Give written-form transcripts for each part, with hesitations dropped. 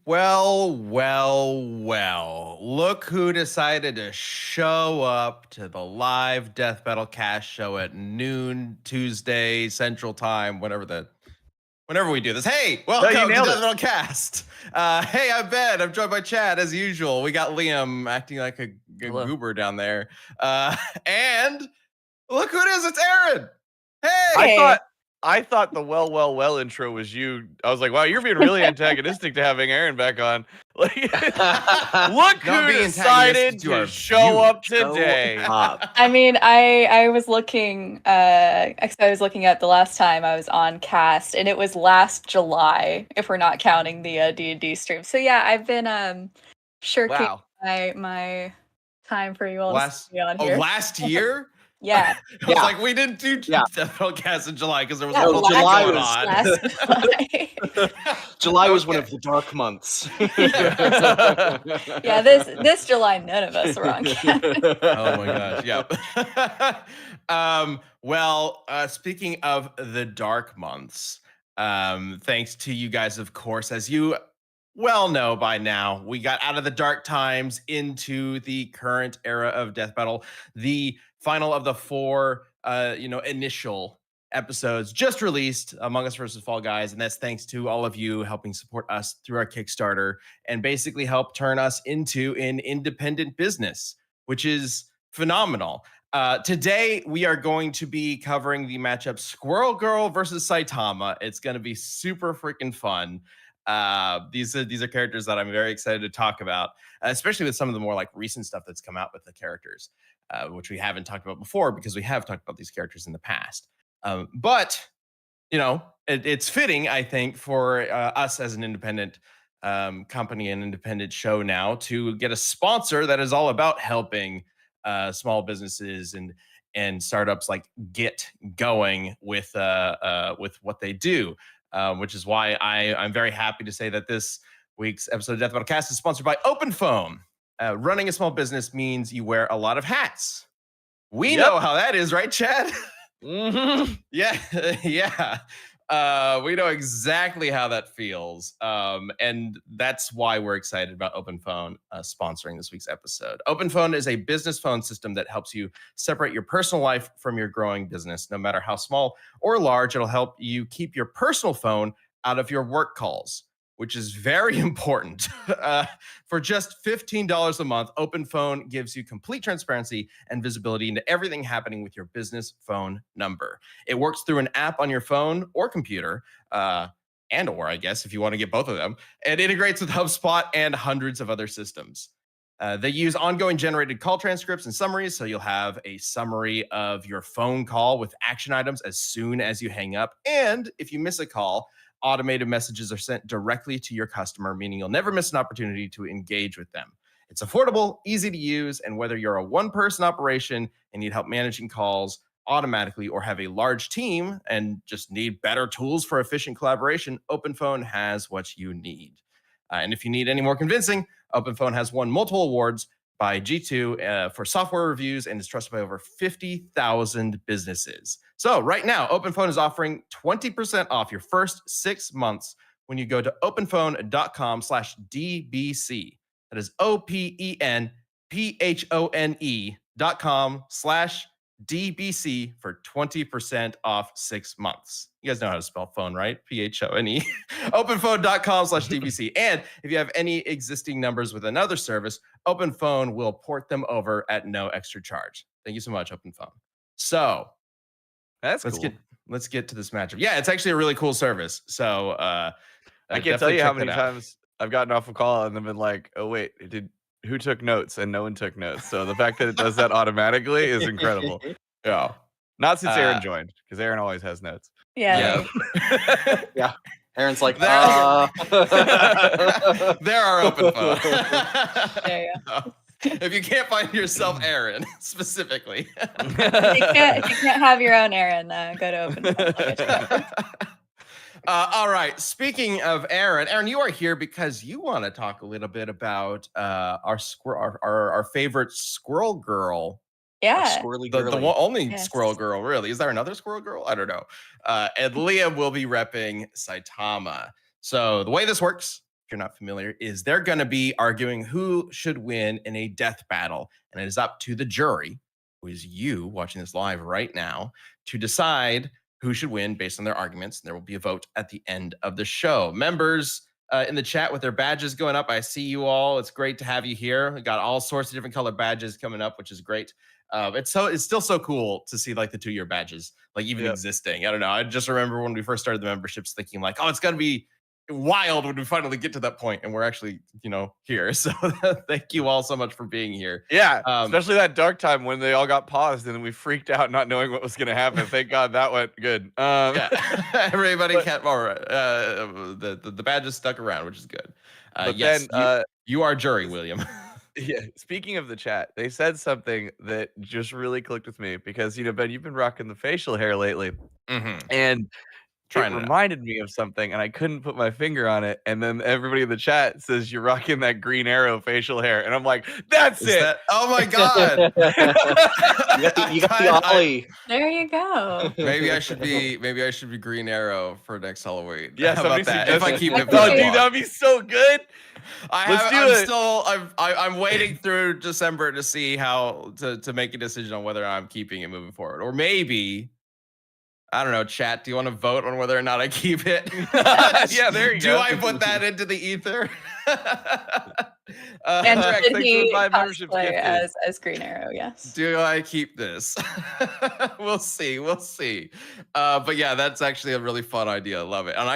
Well. Look who decided to show up to the live Death Battle Cast show at noon Tuesday Central Time, whenever we do this. Hey, No, you welcome to nailed Death it. Battle Cast. Hey, I'm Ben. I'm joined by Chad as usual. We got Liam acting like a Hello. goober down there. And look who it is. It's Aaron. Hey. I thought the well intro was you. I was like, wow, you're being really antagonistic to having Aaron back on. Like, look who decided to show up today. I mean, I was looking. Actually, I was looking at the last time I was on cast, and it was last July, if we're not counting the D&D stream. So yeah, I've been shirking my time for you all to be on here. Last year. Yeah. I was like, we didn't do Death Battle Cast in July because there was July going on. Last July. July was one of the dark months. Yeah, this July, none of us were on cast. Oh my gosh, yeah. Well, speaking of the dark months, thanks to you guys, of course, as you well know by now, we got out of the dark times into the current era of Death Battle. The final of the four, initial episodes just released, Among Us versus Fall Guys, and that's thanks to all of you helping support us through our Kickstarter and basically help turn us into an independent business, which is phenomenal. Today, we are going to be covering the matchup Squirrel Girl versus Saitama. It's going to be super freaking fun. These are characters that I'm very excited to talk about, especially with some of the more like recent stuff that's come out with the characters, which we haven't talked about before because we have talked about these characters in the past. But it's fitting, I think, for us as an independent company and independent show now to get a sponsor that is all about helping small businesses and startups like get going with what they do. Which is why I'm very happy to say that this week's episode of Death Battle Cast is sponsored by OpenPhone. Running a small business means you wear a lot of hats. We know how that is, right, Chad? Mm-hmm. Yeah. We know exactly how that feels. And that's why we're excited about OpenPhone sponsoring this week's episode. OpenPhone is a business phone system that helps you separate your personal life from your growing business. No matter how small or large, it'll help you keep your personal phone out of your work calls, which is very important. For just $15 a month, OpenPhone gives you complete transparency and visibility into everything happening with your business phone number. It works through an app on your phone or computer, or I guess if you want to get both of them, and integrates with HubSpot and hundreds of other systems. They use ongoing generated call transcripts and summaries, so you'll have a summary of your phone call with action items as soon as you hang up. And if you miss a call, automated messages are sent directly to your customer, meaning you'll never miss an opportunity to engage with them. It's affordable, easy to use, and whether you're a one-person operation and need help managing calls automatically or have a large team and just need better tools for efficient collaboration, OpenPhone has what you need. And if you need any more convincing, OpenPhone has won multiple awards by G2 for software reviews and is trusted by over 50,000 businesses. So right now, OpenPhone is offering 20% off your first 6 months when you go to openphone.com/DBC. That is openphone.com/DBC for 20% off 6 months. You guys know how to spell phone, right? PHONE. Openphone.com/DBC. And if you have any existing numbers with another service, OpenPhone will port them over at no extra charge. Thank you so much, OpenPhone. So let's get to this matchup. Yeah, it's actually a really cool service. So I can't tell you how many times I've gotten off a call and then been like, oh wait, who took notes? And no one took notes. So the fact that it does that automatically is incredible. Yeah. Not since Aaron joined, because Aaron always has notes. Yeah. Yeah. Aaron's like, there are OpenPhone. There you go. If you can't find yourself, Aaron, specifically. If you can't have your own Aaron, go to OpenPhone. All right. Speaking of Aaron, you are here because you want to talk a little bit about our favorite Squirrel Girl. Yeah. The only Squirrel Girl, really. Is there another Squirrel Girl? I don't know. And Liam will be repping Saitama. So the way this works if you're not familiar, is they're going to be arguing who should win in a death battle. And it is up to the jury, who is you watching this live right now, to decide who should win based on their arguments. And there will be a vote at the end of the show. Members in the chat with their badges going up, I see you all. It's great to have you here. We got all sorts of different color badges coming up, which is great. It's still so cool to see like the 2-year badges like even existing. I don't know. I just remember when we first started the memberships thinking like, oh, it's gonna be wild when we finally get to that point, and we're actually here. So thank you all so much for being here. Yeah, especially that dark time when they all got paused and then we freaked out not knowing what was gonna happen. Thank God that went good. Yeah, everybody kept all right. The badges stuck around, which is good. Yes, then, you are jury, William. Yeah. Speaking of the chat, they said something that just really clicked with me because Ben, you've been rocking the facial hair lately, and it reminded me of something, and I couldn't put my finger on it. And then everybody in the chat says you're rocking that Green Arrow facial hair, and I'm like, that's it. Oh my God! you got the Ollie. There you go. Maybe I should be Green Arrow for next Halloween. Yeah, how about that? If I keep it, oh, dude, that'd be so good. I'm waiting through December to see how to make a decision on whether I'm keeping it moving forward, or maybe. I don't know, chat. Do you want to vote on whether or not I keep it? Yeah, there you go. Do I put that into the ether? And did he cosplay as Green Arrow? Yes. Do I keep this? We'll see. But yeah, that's actually a really fun idea. I love it. And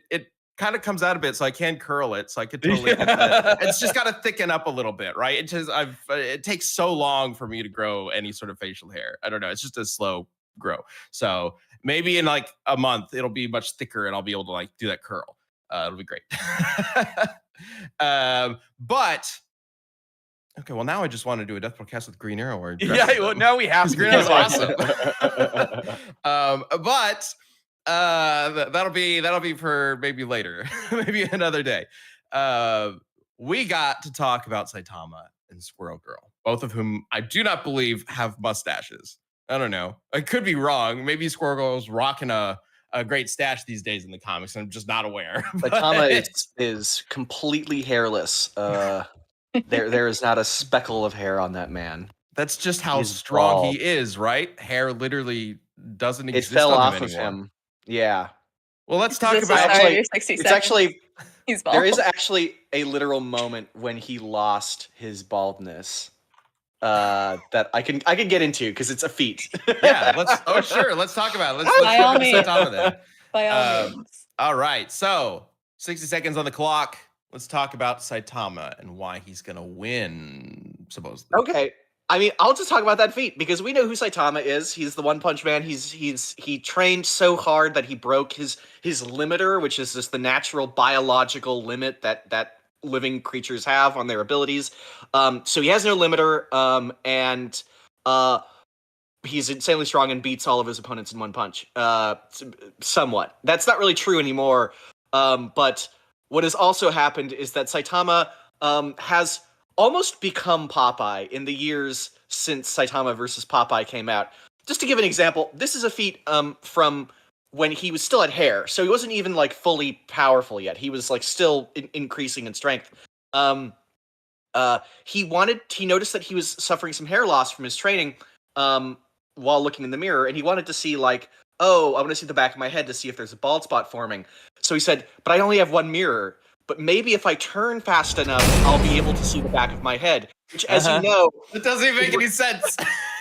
it kind of comes out a bit, so I can curl it. So I could totally. It's just got to thicken up a little bit, right? It takes so long for me to grow any sort of facial hair. I don't know. It's just a slow grow. So maybe in like a month it'll be much thicker and I'll be able to like do that curl. It'll be great. But okay, well now I just want to do a Death podcast with Green Arrow. Well, now we have to. Green Arrow's awesome. But that'll be for maybe later, maybe another day. We got to talk about Saitama and Squirrel Girl, both of whom I do not believe have mustaches. I don't know. I could be wrong. Maybe Squirrel Girl's rocking a great stash these days in the comics, and I'm just not aware. Saitama is completely hairless. There is not a speckle of hair on that man. That's just how strong he is, right? Hair literally doesn't exist. It fell on off of him. Yeah. Well, let's talk about it's actually he's bald. There is actually a literal moment when he lost his baldness. That I can get into because it's a feat. Yeah, let's talk about it. Let's talk about Saitama then. By all means. All right, so 60 seconds on the clock. Let's talk about Saitama and why he's gonna win, supposedly. Okay. I mean, I'll just talk about that feat because we know who Saitama is. He's the One Punch Man. He trained so hard that he broke his limiter, which is just the natural biological limit that living creatures have on their abilities. So he has no limiter, and he's insanely strong and beats all of his opponents in one punch. Somewhat. That's not really true anymore. But what has also happened is that Saitama has almost become Popeye in the years since Saitama versus Popeye came out. Just to give an example, this is a feat from when he was still at hair, so he wasn't even like fully powerful yet. He was like still increasing in strength. He noticed that he was suffering some hair loss from his training while looking in the mirror, and he wanted to see like, oh, I want to see the back of my head to see if there's a bald spot forming. So he said, but I only have one mirror. But maybe if I turn fast enough, I'll be able to see the back of my head. Which, as you know, it doesn't even make any sense.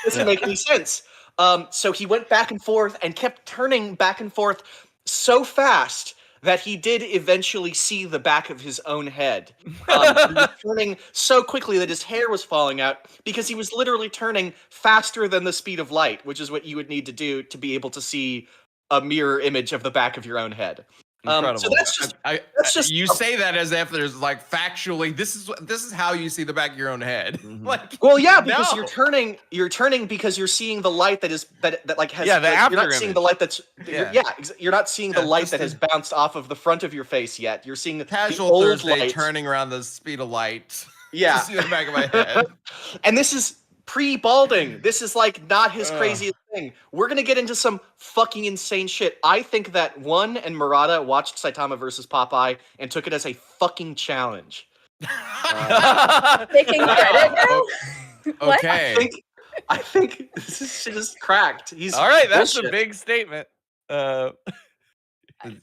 Doesn't make any sense. So he went back and forth and kept turning back and forth so fast that he did eventually see the back of his own head. He was turning so quickly that his hair was falling out because he was literally turning faster than the speed of light, which is what you would need to do to be able to see a mirror image of the back of your own head. Incredible. So that's just you say that as if there's like factually this is how you see the back of your own head. Mm-hmm. Like, well, yeah, because you're turning because you're seeing the light that has the after you're not image. Seeing the light that's you're not seeing the light that has bounced off of the front of your face yet. You're seeing casual the old Thursday light turning around the speed of light. Yeah, to see the back of my head. And this is pre-balding. This is like not his craziest thing. We're gonna get into some fucking insane shit. I think that One and Murata watched Saitama versus Popeye and took it as a fucking challenge. Taking credit now? What? Okay. I think this shit is cracked. He's all right. That's bullshit. a big statement.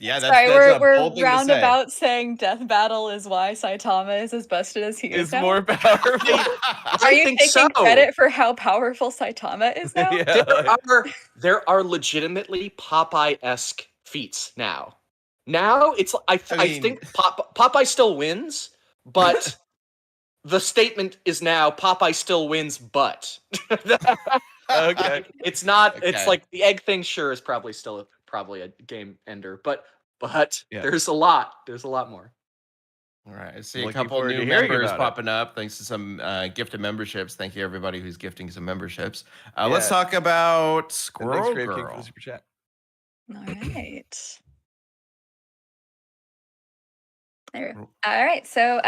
Yeah, Sorry, that's a we're bold thing to say. roundabout saying Death Battle is why Saitama is as busted as he is Is now? more powerful. Are you think taking so. credit for how powerful Saitama is now? Yeah, There are legitimately Popeye-esque feats now. Now it's I think Popeye still wins, but the statement is now Popeye still wins, but okay. It's not. Okay. It's like the egg thing. Sure, is probably a game ender, but Yeah. there's a lot. There's a lot more. All right, I see a Looking couple forward new to hearing members about it. popping up thanks to some gifted memberships. Thank you, everybody who's gifting some memberships. Yeah. Let's talk about And Squirrel thanks, Grave King, for Girl. the super chat. All right. There. All right. So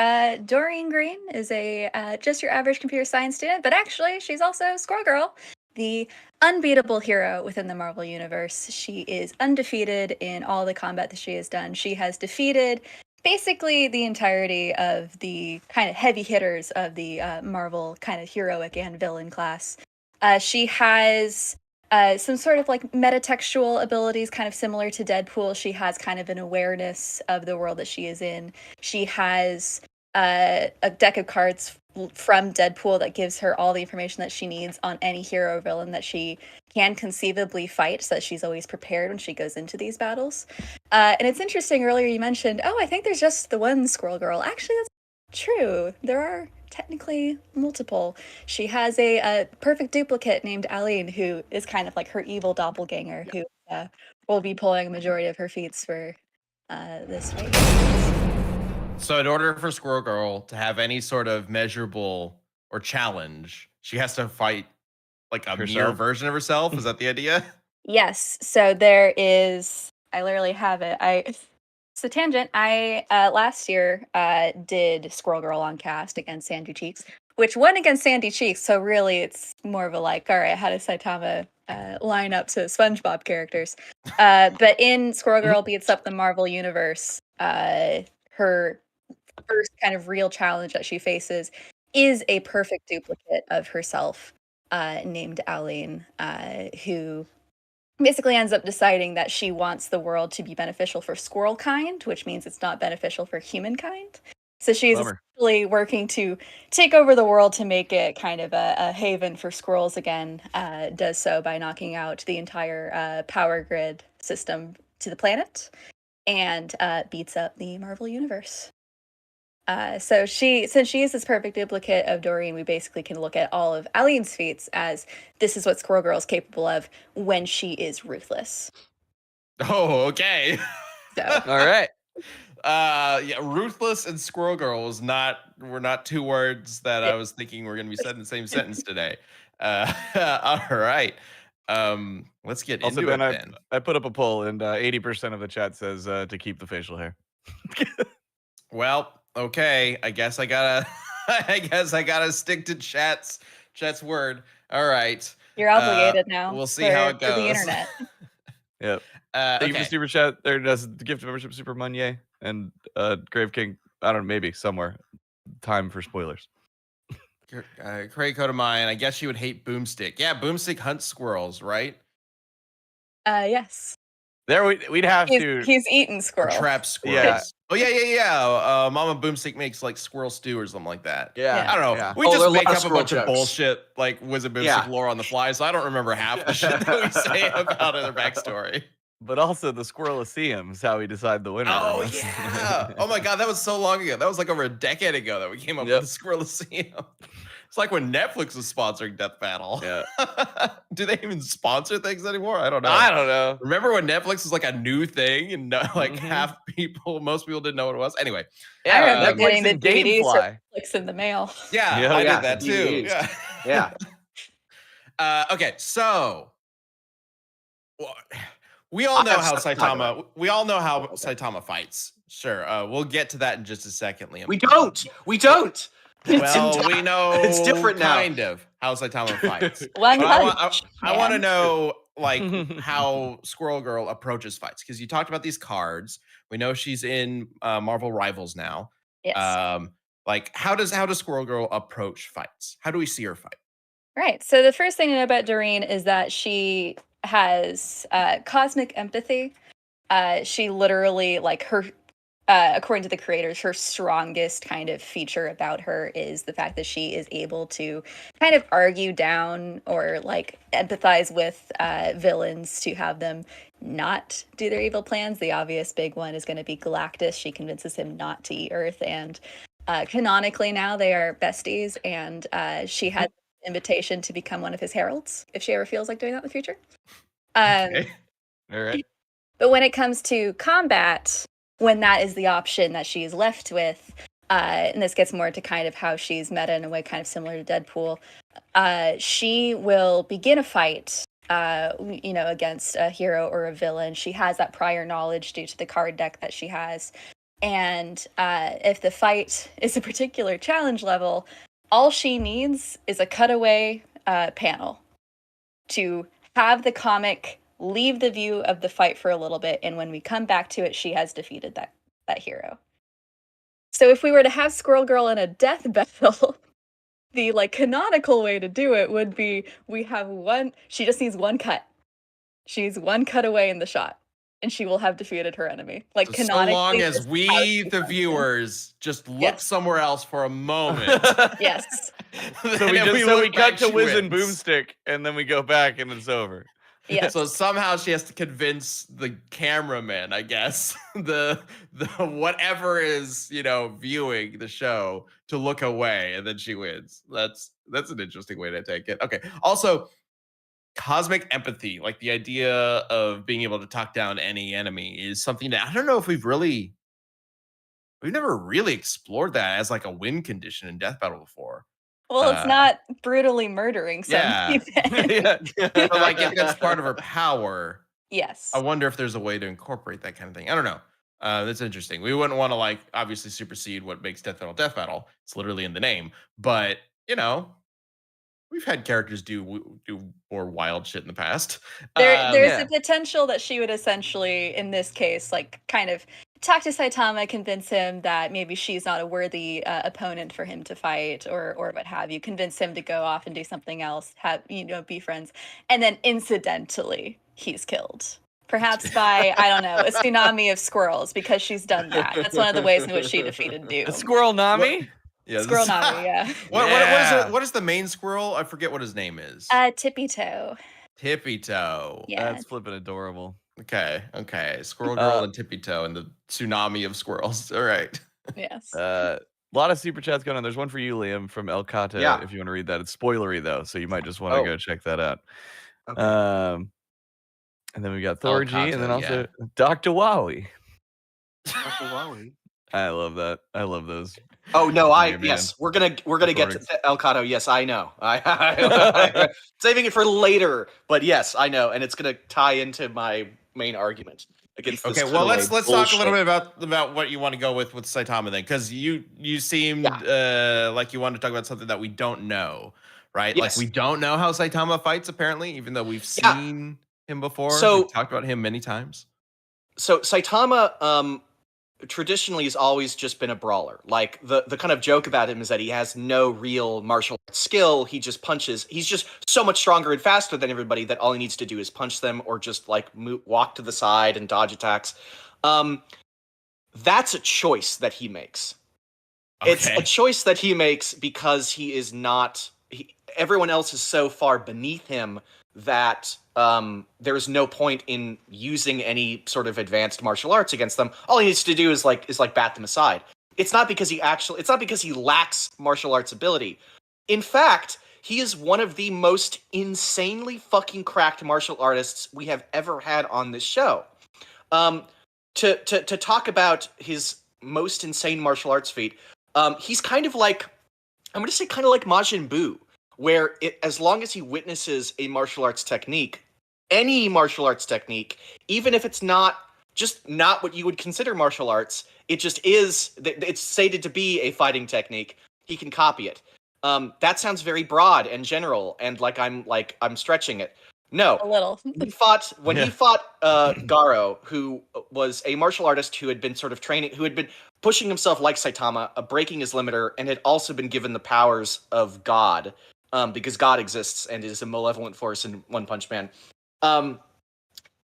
Doreen Green is a just your average computer science student, but actually she's also Squirrel Girl, the unbeatable hero within the Marvel Universe. She is undefeated in all the combat that she has done. She has defeated basically the entirety of the kind of heavy hitters of the Marvel kind of heroic and villain class. She has some sort of like metatextual abilities, kind of similar to Deadpool. She has kind of an awareness of the world that she is in. She has a deck of cards from Deadpool that gives her all the information that she needs on any hero or villain that she can conceivably fight, so that she's always prepared when she goes into these battles. And it's interesting, earlier you mentioned, I think there's just the one Squirrel Girl. Actually, that's true. There are technically multiple. She has a perfect duplicate named Aline, who is kind of like her evil doppelganger, who will be pulling a majority of her feats for this fight. So in order for Squirrel Girl to have any sort of measurable or challenge, she has to fight like a mirror version of herself. Is that the idea? Yes. So there is, I literally have it. It's a tangent. I last year did Squirrel Girl on cast against Sandy Cheeks, which won against Sandy Cheeks. So really, it's more of a like, all right, how does Saitama line up to SpongeBob characters? But in Squirrel Girl Beats Up the Marvel Universe, her first kind of real challenge that she faces is a perfect duplicate of herself, named Aline, who basically ends up deciding that she wants the world to be beneficial for squirrel kind, which means it's not beneficial for humankind. So she's essentially working to take over the world to make it kind of a haven for squirrels again. Does so by knocking out the entire power grid system to the planet, and beats up the Marvel Universe. So since she is this perfect duplicate of Doreen, we basically can look at all of Aline's feats as this is what Squirrel Girl is capable of when she is ruthless. Oh, okay. So. All right. Yeah, ruthless and Squirrel Girl were not two words that I was thinking were going to be said in the same sentence today. All right. Let's get Also, into Ben, it then. I put up a poll, and 80% of the chat says to keep the facial hair. Well, okay. I guess I gotta stick to chat's word. All right. You're obligated now. We'll see how it goes. For the internet. Yep. Thank you for super chat. There does the gift of membership, Super Munye and Grave King. I don't know, maybe somewhere. Time for spoilers. Craig Code of mine. I guess you would hate Boomstick. Yeah, Boomstick hunts squirrels, right? Yes. There we'd have to. He's eaten squirrels. Or trap squirrels. Yeah. Oh yeah. Mama Boomstick makes like squirrel stew or something like that. Yeah. I don't know. Yeah. We just make up a bunch jokes. of bullshit like Wizard Boomstick lore on the fly, so I don't remember half the shit that we say about their backstory. But also the Squirreliseum is how we decide the winner. Oh yeah. Oh my god, that was so long ago. That was like over a decade ago that we came up with the Squirreliseum. It's like when Netflix was sponsoring Death Battle. Yeah. Do they even sponsor things anymore? I don't know. I don't know. Remember when Netflix was like a new thing and like most people didn't know what it was? Anyway. I remember getting the and DVDs Gamefly. from Netflix in the mail. Yeah, I did that too. DVDs. Yeah. Okay, so we all know how Saitama fights. Sure. We'll get to that in just a second, Liam. We don't. Well, we know it's different now. Kind of how Saitama fights. One But punch, I want to man. know like how Squirrel Girl approaches fights, because you talked about these cards. We know she's in Marvel Rivals now. Yes. Like how does Squirrel Girl approach fights? How do we see her fight? Right. So the first thing to know about Doreen is that she has cosmic empathy. She literally, like, her, according to the creators, her strongest kind of feature about her is the fact that she is able to kind of argue down or like empathize with villains to have them not do their evil plans. The obvious big one is going to be Galactus. She convinces him not to eat Earth, and canonically now they are besties, and she has an invitation to become one of his heralds if she ever feels like doing that in the future. Okay. All right. But when it comes to combat, when that is the option that she's left with, and this gets more to kind of how she's meta in a way kind of similar to Deadpool, she will begin a fight, against a hero or a villain. She has that prior knowledge due to the card deck that she has. And if the fight is a particular challenge level, all she needs is a cutaway panel to have the comic leave the view of the fight for a little bit, and when we come back to it, she has defeated that hero. So if we were to have Squirrel Girl in a death battle, the like canonical way to do it would be she just needs one cut. She needs one cut away in the shot, and she will have defeated her enemy. Like, So canonically, long as we, the viewers, just look somewhere else for a moment. Yes. So we cut to Wiz and Boomstick, and then we go back, and it's over. Yes. So somehow she has to convince the cameraman, I guess, the whatever is, viewing the show, to look away, and then she wins. That's an interesting way to take it. Okay. Also, cosmic empathy, like the idea of being able to talk down any enemy, is something that I don't know if we've never really explored that as like a win condition in Death Battle before. Well, it's not brutally murdering some But like if that's part of her power, Yes. I wonder if there's a way to incorporate that kind of thing. I don't know. That's interesting. We wouldn't want to like obviously supersede what makes Death Battle. It's literally in the name. But we've had characters do more wild shit in the past. There's a potential that she would essentially, in this case, like kind of talk to Saitama, convince him that maybe she's not a worthy opponent for him to fight, or what have you. Convince him to go off and do something else. Be friends, and then incidentally, he's killed. Perhaps by, I don't know, a tsunami of squirrels, because she's done that. That's one of the ways in which she defeated Doom. A squirrel Nami? Yeah, Squirrel Nami, yeah. What is the main squirrel? I forget what his name is. Tippy Toe. Tippy Toe. Yeah. That's flipping adorable. Okay. Squirrel Girl and Tippy Toe and the tsunami of squirrels. All right. Yes. A lot of super chats going on. There's one for you, Liam, from El Kata, if you want to read that. It's spoilery, though, so you might just want to go check that out. Okay. And then we got Thorgy, and then also Dr. Wowie. Dr. Wowie. I love that. I love those. Oh no! Yes, we're gonna get to El Cato. Yes, I know. I saving it for later, but yes, I know, and it's gonna tie into my main argument against. This let's talk a little bit about what you want to go with Saitama then, because you seemed like you wanted to talk about something that we don't know, right? Yes. Like we don't know how Saitama fights, apparently, even though we've seen him before. So we've talked about him many times. So Saitama, traditionally has always just been a brawler. Like the kind of joke about him is that he has no real martial arts skill. He just punches. He's just so much stronger and faster than everybody that all he needs to do is punch them or just like walk to the side and dodge attacks. That's a choice that he makes. Okay. It's a choice that he makes because he is not. Everyone else is so far beneath him that there is no point in using any sort of advanced martial arts against them. All he needs to do is bat them aside. It's not because he lacks martial arts ability. In fact, he is one of the most insanely fucking cracked martial artists we have ever had on this show. To talk about his most insane martial arts feat, he's kind of like Majin Buu, where as long as he witnesses a martial arts technique, any martial arts technique, even if it's not what you would consider martial arts, it just is, it's stated to be a fighting technique, he can copy it. That sounds very broad and general, and I'm stretching it. No, A little. he fought Garo, who was a martial artist who had been sort of training, who had been pushing himself like Saitama, breaking his limiter, and had also been given the powers of God, because God exists and is a malevolent force in One Punch Man.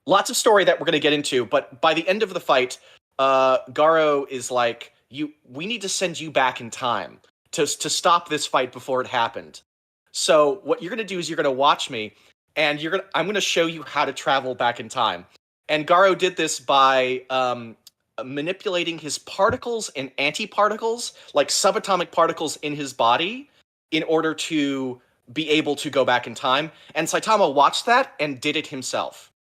Lots of story that we're going to get into, but by the end of the fight, Garo is like, we need to send you back in time to stop this fight before it happened. So what you're going to do is you're going to watch me, and I'm going to show you how to travel back in time. And Garo did this by manipulating his particles and antiparticles, like subatomic particles in his body, in order to be able to go back in time. And Saitama watched that and did it himself.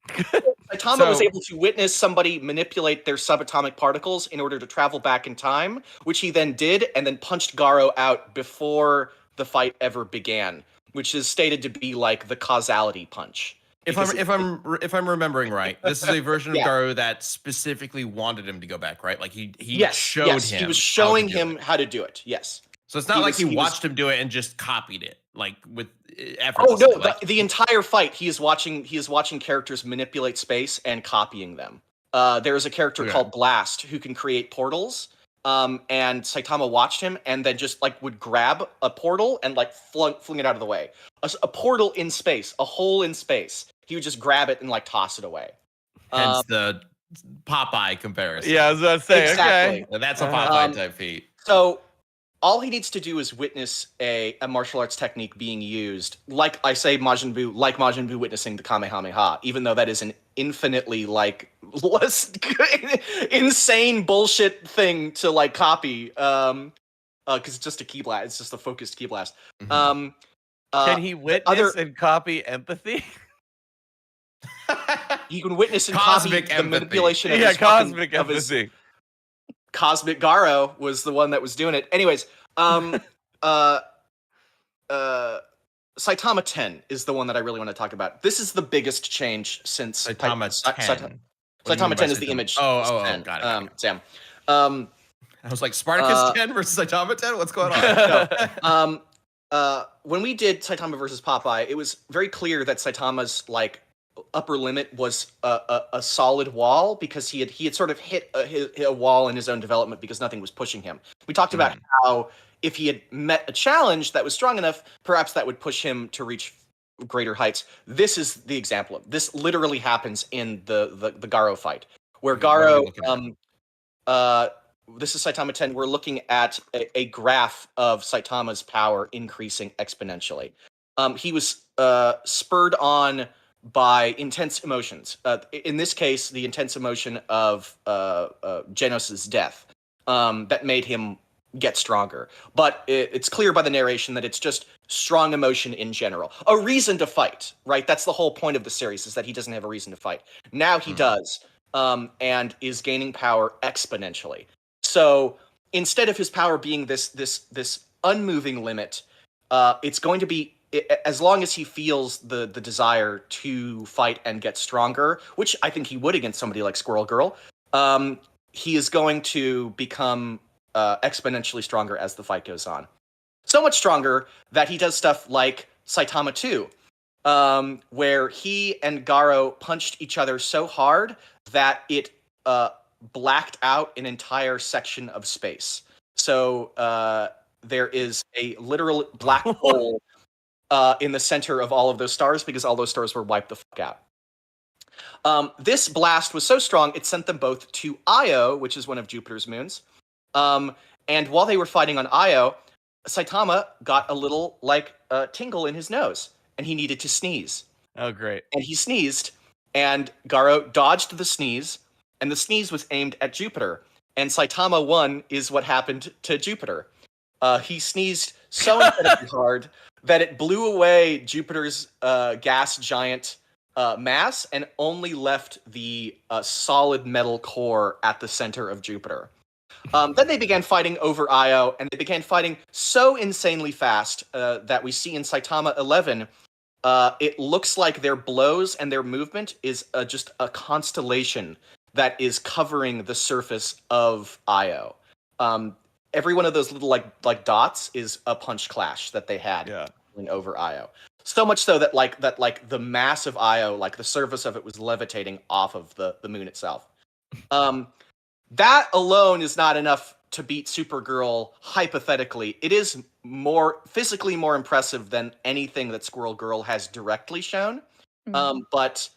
Saitama was able to witness somebody manipulate their subatomic particles in order to travel back in time, which he then did, and then punched Garo out before the fight ever began, which is stated to be like the causality punch. If I'm remembering right, this is a version of Garo that specifically wanted him to go back, right? Like he showed him. He was showing him how to do it. Yes. So it's not like he watched him do it and just copied it, like with effort. Oh no! The entire fight, he is watching characters manipulate space and copying them. There is a character called Blast who can create portals. And Saitama watched him, and then just would grab a portal and fling it out of the way. A portal in space, a hole in space. He would just grab it and toss it away. Hence the Popeye comparison. Yeah, I was about to say. Exactly. Okay, that's a Popeye type feat. So all he needs to do is witness a martial arts technique being used, like I say, Majin Buu witnessing the Kamehameha, even though that is an infinitely less insane bullshit thing to copy, because it's just a ki blast. It's just a focused ki blast. Can he witness and copy empathy? He can witness and cosmic copy empathy. the manipulation of cosmic empathy. Cosmic Garo was the one that was doing it. Anyways, Saitama 10 is the one that I really want to talk about. This is the biggest change since Saitama 10. Saitama 10 is the image. Oh, got it. Sam. I was like, Spartacus 10 versus Saitama 10? What's going on? When we did Saitama versus Popeye, it was very clear that Saitama's upper limit was a solid wall, because he had sort of hit a wall in his own development because nothing was pushing him. We talked about how if he had met a challenge that was strong enough, perhaps that would push him to reach greater heights. This is the example of this. Literally happens in the Garo fight, where Garo this is Saitama 10. We're looking at a graph of Saitama's power increasing exponentially. He was spurred on by intense emotions. In this case, the intense emotion of Genos's death that made him get stronger. But it's clear by the narration that it's just strong emotion in general. A reason to fight, right? That's the whole point of the series, is that he doesn't have a reason to fight. Now he does, and is gaining power exponentially. So instead of his power being this unmoving limit, it's going to be, as long as he feels the desire to fight and get stronger, which I think he would against somebody like Squirrel Girl, he is going to become exponentially stronger as the fight goes on. So much stronger that he does stuff like Saitama 2, where he and Garo punched each other so hard that it blacked out an entire section of space. So there is a literal black hole in the center of all of those stars, because all those stars were wiped the fuck out. This blast was so strong, it sent them both to Io, which is one of Jupiter's moons. And while they were fighting on Io, Saitama got a little tingle in his nose, and he needed to sneeze. Oh, great. And he sneezed, and Garo dodged the sneeze, and the sneeze was aimed at Jupiter. And Saitama 1 is what happened to Jupiter. He sneezed so incredibly hard that it blew away Jupiter's gas giant mass and only left the solid metal core at the center of Jupiter. Then they began fighting over Io, and they began fighting so insanely fast that we see in Saitama 11, it looks like their blows and their movement is just a constellation that is covering the surface of Io. every one of those little like dots is a punch clash that they had Yeah. over Io. So much so that like the mass of Io, like the surface of it was levitating off of the moon itself. That alone is not enough to beat Supergirl hypothetically. It is more physically more impressive than anything that Squirrel Girl has directly shown. But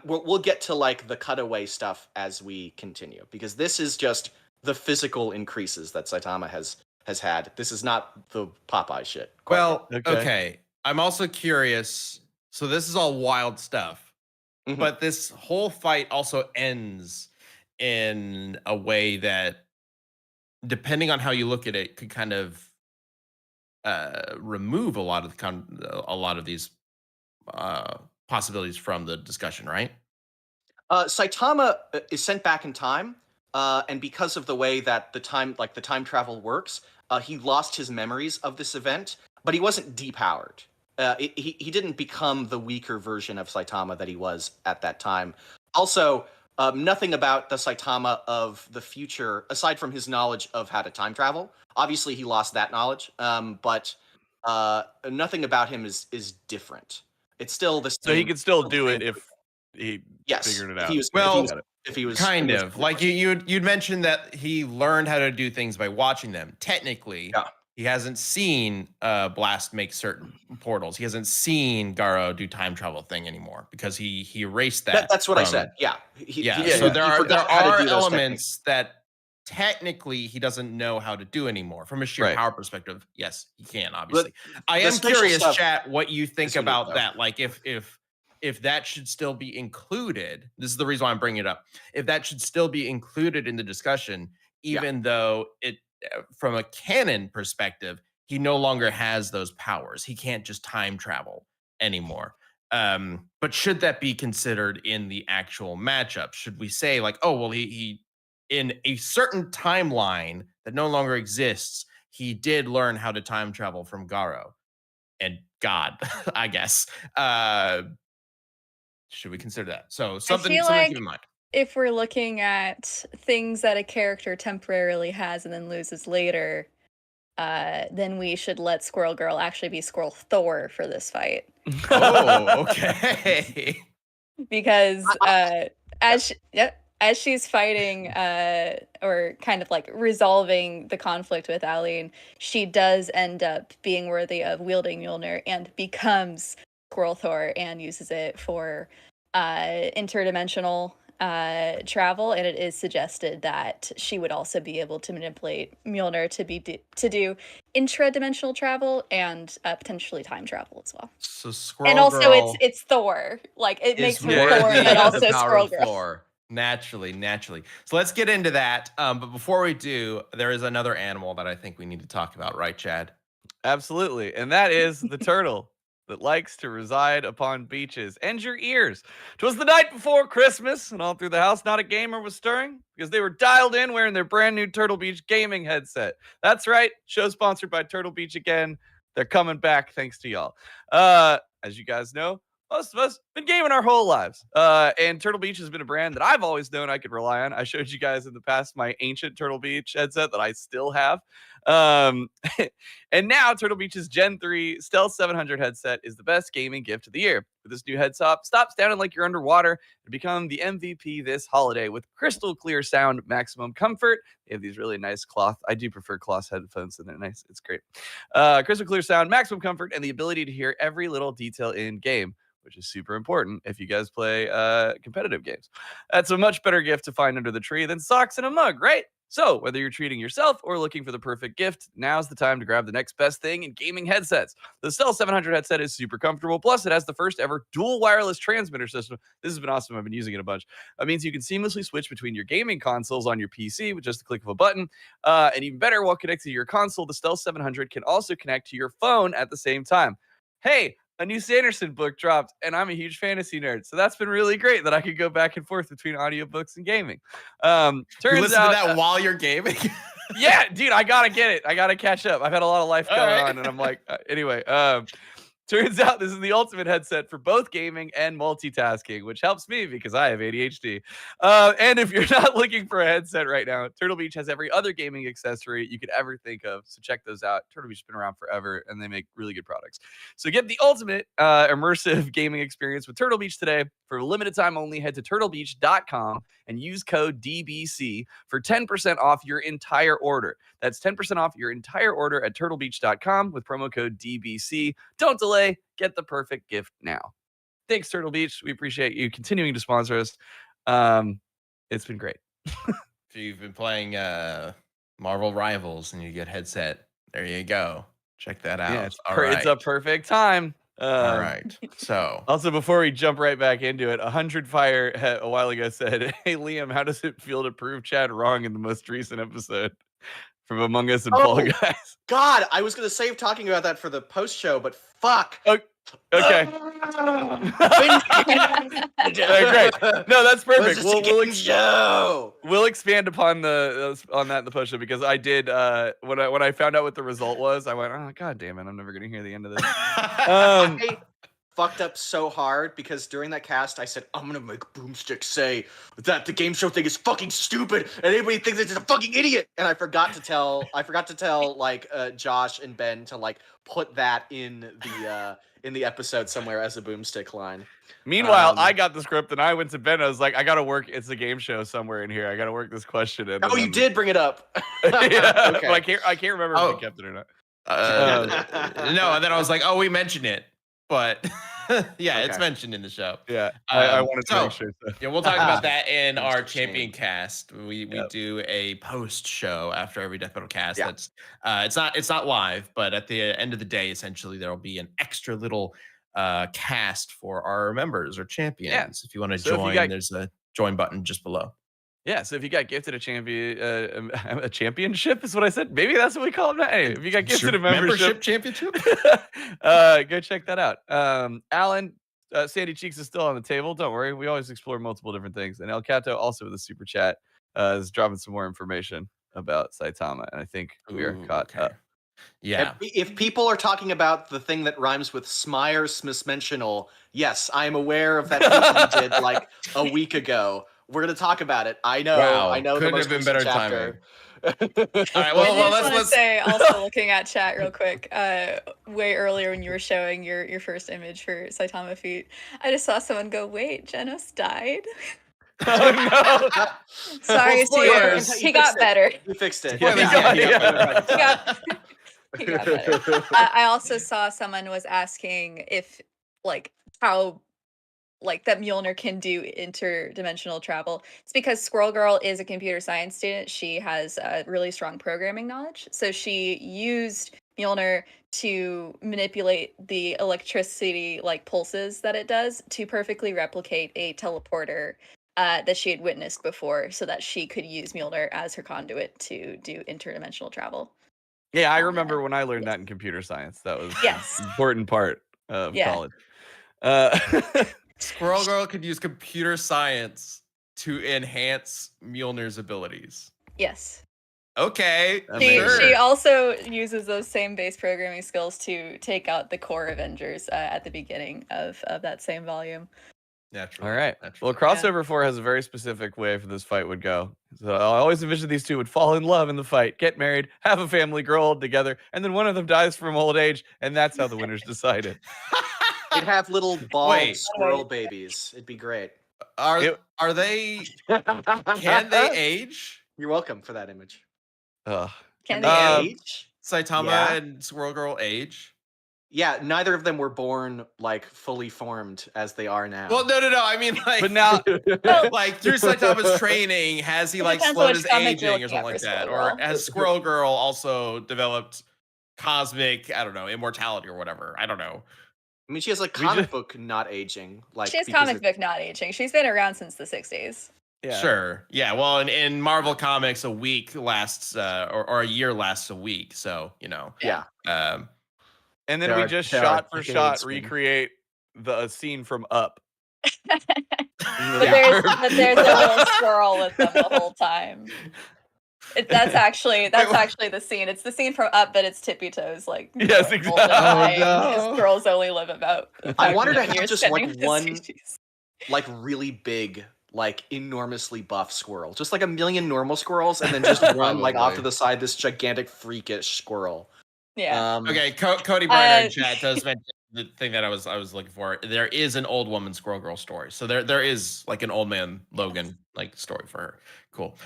we'll get to like the cutaway stuff as we continue, because this is just the physical increases that Saitama has had. This is not the Popeye shit. Well, okay. I'm also curious. So this is all wild stuff. But this whole fight also ends in a way that, depending on how you look at it, could kind of remove a lot of these possibilities from the discussion, right? Saitama is sent back in time, and because of the way that the time travel works, he lost his memories of this event, but he wasn't depowered. He didn't become the weaker version of Saitama that he was at that time. Also, nothing about the Saitama of the future, aside from his knowledge of how to time travel. Obviously, he lost that knowledge, but nothing about him is different. It's still the same. So he could still do it if he figured it out. If he was kind of like you'd mentioned that he learned how to do things by watching them. Technically, he hasn't seen Blast make certain portals. He hasn't seen Garo do time travel thing anymore because he erased that. That's what I said. Yeah. So there are elements that technically he doesn't know how to do anymore. From a sheer power perspective, yes, he can, obviously. I am curious, chat, what you think about that. Like if that should still be included, this is the reason why I'm bringing it up. If that should still be included in the discussion, even though it, from a canon perspective, he no longer has those powers. He can't just time travel anymore. But should that be considered in the actual matchup? Should we say like, oh, well, he in a certain timeline that no longer exists, he did learn how to time travel from Garo and God, I guess. Should we consider that? So something to keep in mind. If we're looking at things that a character temporarily has and then loses later, then we should let Squirrel Girl actually be Squirrel Thor for this fight. Oh, okay. Because as she's fighting or kind of like resolving the conflict with Aline, she does end up being worthy of wielding Mjolnir and becomes Squirrel Thor and uses it for interdimensional travel, and it is suggested that she would also be able to manipulate Mjolnir to do intradimensional travel and potentially time travel as well. So Squirrel and also Girl it's Thor, like it makes her Thor, but also Squirrel Girl. Thor. Naturally. So let's get into that. But before we do, there is another animal that I think we need to talk about, right, Chad? Absolutely, and that is the turtle that likes to reside upon beaches. And your ears. 'Twas the night before Christmas, and all through the house not a gamer was stirring, because they were dialed in wearing their brand new Turtle Beach gaming headset. That's right, show sponsored by Turtle Beach again. They're coming back thanks to y'all. As you guys know, most of us been gaming our whole lives. And Turtle Beach has been a brand that I've always known I could rely on. I showed you guys in the past my ancient Turtle Beach headset that I still have. And now Turtle Beach's Gen 3 Stealth 700 headset is the best gaming gift of the year. With this new headset, stop sounding like you're underwater and become the MVP this holiday with crystal clear sound, maximum comfort. They have these really nice cloth. I do prefer cloth headphones, and they're nice. It's great. Crystal clear sound, maximum comfort, and the ability to hear every little detail in game, which is super important if you guys play competitive games. That's a much better gift to find under the tree than socks in a mug, right? So whether you're treating yourself or looking for the perfect gift, now's the time to grab the next best thing in gaming headsets. The Stealth 700 headset is super comfortable. Plus, it has the first ever dual wireless transmitter system. This has been awesome. I've been using it a bunch. That means you can seamlessly switch between your gaming consoles on your PC with just a click of a button. And even better, while connected to your console, the Stealth 700 can also connect to your phone at the same time. Hey, a new Sanderson book dropped, and I'm a huge fantasy nerd, so that's been really great that I could go back and forth between audiobooks and gaming. Turns you listen out to that while you're gaming? Yeah, dude, I gotta get it. I gotta catch up. I've had a lot of life going on, and I'm like, anyway. Turns out this is the ultimate headset for both gaming and multitasking, which helps me because I have ADHD. And if you're not looking for a headset right now, Turtle Beach has every other gaming accessory you could ever think of. So check those out. Turtle Beach has been around forever, and they make really good products. So get the ultimate immersive gaming experience with Turtle Beach today. For a limited time only, head to turtlebeach.com and use code DBC for 10% off your entire order. That's 10% off your entire order at turtlebeach.com with promo code DBC. Don't delay. Get the perfect gift now. Thanks, Turtle Beach. We appreciate you continuing to sponsor us. It's been great. If you've been playing Marvel Rivals and you get headset, there you go. Check that out. Yeah, it's a perfect time. All right. So also, before we jump right back into it, 100 Fire a while ago said, "Hey Liam, how does it feel to prove Chad wrong in the most recent episode from Among Us and Fall Guys?" God, I was gonna save talking about that for the post show, but fuck. Okay. Great. No, that's perfect. We'll expand upon on that in the post show because I did when I found out what the result was, I went, oh god damn it, I'm never gonna hear the end of this. I fucked up so hard because during that cast I said I'm gonna make Boomstick say that the game show thing is fucking stupid and anybody thinks it's a fucking idiot, and I forgot to tell like Josh and Ben to like put that in the episode somewhere as a Boomstick line. Meanwhile, I got the script and I went to Ben. I was like, I gotta work. It's a game show somewhere in here. I gotta work this question in. Oh, you did bring it up. Yeah, okay. I can't remember if we kept it or not. No, and then I was like, oh, we mentioned it, but yeah, it's mentioned in the show. Yeah, I wanted to make sure. So. Yeah, we'll talk about that in our champion cast. We do a post show after every Death Metal cast. Yeah. That's it's not live, but at the end of the day, essentially there will be an extra little cast for our members or champions. Yeah. If you want to join, there's a join button just below. Yeah, so if you got gifted a championship is what I said. Maybe that's what we call them. Hey, if you got gifted a membership championship, go check that out. Alan, Sandy Cheeks is still on the table. Don't worry, we always explore multiple different things. And El Cato, also with a super chat, is dropping some more information about Saitama, and I think we are caught up. Yeah. If people are talking about the thing that rhymes with Smire Smithmentional, yes, I'm aware of that thing we did like a week ago. We're gonna talk about it. I know. Wow. I know. Couldn't have been better chapter. timing. All right. Well, let's say also looking at chat real quick. Way earlier when you were showing your first image for Saitama feat, I just saw someone go, "Wait, Genos died." Oh no! Sorry, he got better. He fixed it. He got better. I also saw someone was asking if how that Mjolnir can do interdimensional travel. It's because Squirrel Girl is a computer science student. She has really strong programming knowledge. So she used Mjolnir to manipulate the electricity pulses that it does to perfectly replicate a teleporter that she had witnessed before, so that she could use Mjolnir as her conduit to do interdimensional travel. Yeah, I remember when I learned that in computer science. That was an important part of college. Squirrel Girl could use computer science to enhance Mjolnir's abilities. Yes. Okay. She also uses those same base programming skills to take out the core Avengers at the beginning of that same volume. Naturally. All right. Well, Crossover 4 has a very specific way for this fight would go. So I always envisioned these two would fall in love in the fight, get married, have a family, grow old together, and then one of them dies from old age, and that's how the winner's decided. They'd have little bald squirrel babies. It'd be great. Are they? Can they age? You're welcome for that image. Can they age? Saitama and Squirrel Girl age? Yeah, neither of them were born fully formed as they are now. Well, no. I mean, but now, through Saitama's training, has he slowed his aging or something like that, or has Squirrel Girl also developed cosmic, I don't know, immortality or whatever? I don't know. I mean, she has comic book not aging. She has comic book not aging. She's been around since the 60s. Yeah. Sure. Yeah. Well, in Marvel Comics, a week lasts, or a year lasts a week. So Yeah. And then we just shot for shot recreate the scene from Up. But there's a little squirrel with them the whole time. That's actually the scene. It's the scene from Up, but it's Tippy Toes like Yes, exactly. His girls only live about. I wanted to 1,000 have years just spending like with the one species. like really big, like enormously buff squirrel, just like a million normal squirrels, and then just one like off to the side, this gigantic freakish squirrel. Yeah. Okay, Cody Briner in chat does mention the thing that I was looking for. There is an old woman Squirrel Girl story, so there is like an old man Logan like story for her. Cool.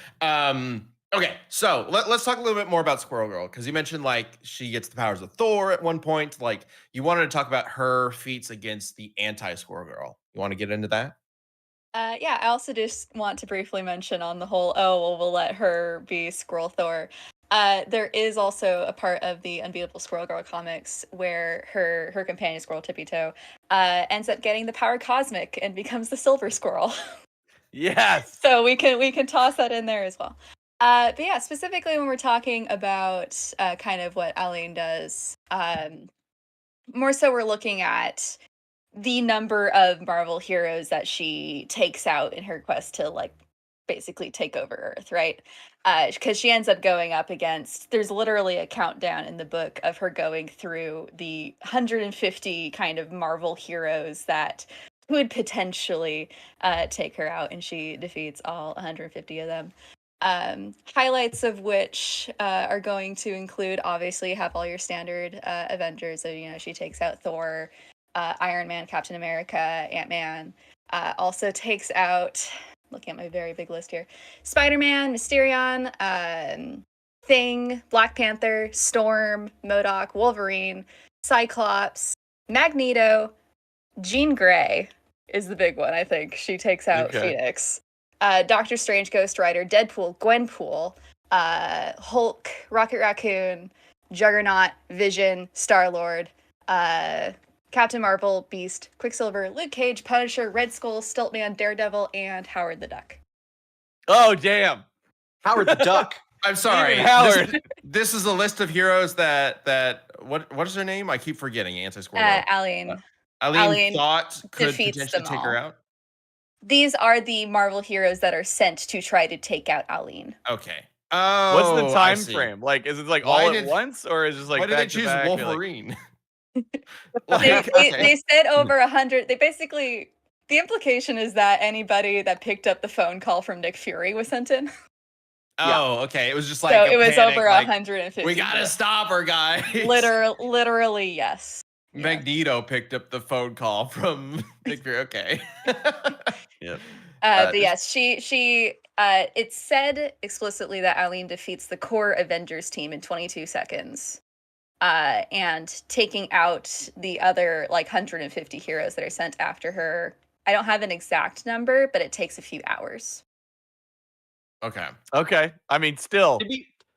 Okay, so let's talk a little bit more about Squirrel Girl, because you mentioned like she gets the powers of Thor at one point. Like you wanted to talk about her feats against the anti-Squirrel Girl. You want to get into that? Yeah, I also just want to briefly mention on the whole, oh, well, we'll let her be Squirrel Thor. There is also a part of the Unbeatable Squirrel Girl comics where her companion Squirrel Tippy Toe ends up getting the power cosmic and becomes the Silver Squirrel. Yes. So we can toss that in there as well. But yeah, specifically when we're talking about kind of what Aline does, more so we're looking at the number of Marvel heroes that she takes out in her quest to like basically take over Earth, right? Because she ends up going up against, there's literally a countdown in the book of her going through the 150 kind of Marvel heroes that could potentially take her out, and she defeats all 150 of them. Highlights of which are going to include, obviously, have all your standard Avengers. So, she takes out Thor, Iron Man, Captain America, Ant-Man. Also takes out, looking at my very big list here, Spider-Man, Mysterion, Thing, Black Panther, Storm, MODOK, Wolverine, Cyclops, Magneto, Jean Grey is the big one, I think. She takes out Phoenix. Doctor Strange, Ghost Rider, Deadpool, Gwenpool, Hulk, Rocket Raccoon, Juggernaut, Vision, Star-Lord, Captain Marvel, Beast, Quicksilver, Luke Cage, Punisher, Red Skull, Stiltman, Daredevil, and Howard the Duck. Oh, damn. Howard the Duck. I'm sorry. Howard. This is a list of heroes that what is her name? I keep forgetting. Anti-Squirrel. Aline. Aline thought could defeats potentially take her out. These are the Marvel heroes that are sent to try to take out Aline. Okay. What's the time frame? Like, is it like all at once, or is it just like why did they choose Wolverine? They said over 100. They basically, the implication is that anybody that picked up the phone call from Nick Fury was sent in. Oh, okay. It was just like so it was panic, over 150. We gotta stop her, guys. Literally, yes. Magneto picked up the phone call from Nick Fury. Okay. Yep. But yes, she it said explicitly that Aline defeats the core Avengers team in 22 seconds. And taking out the other like 150 heroes that are sent after her. I don't have an exact number, but it takes a few hours. Okay. I mean, still.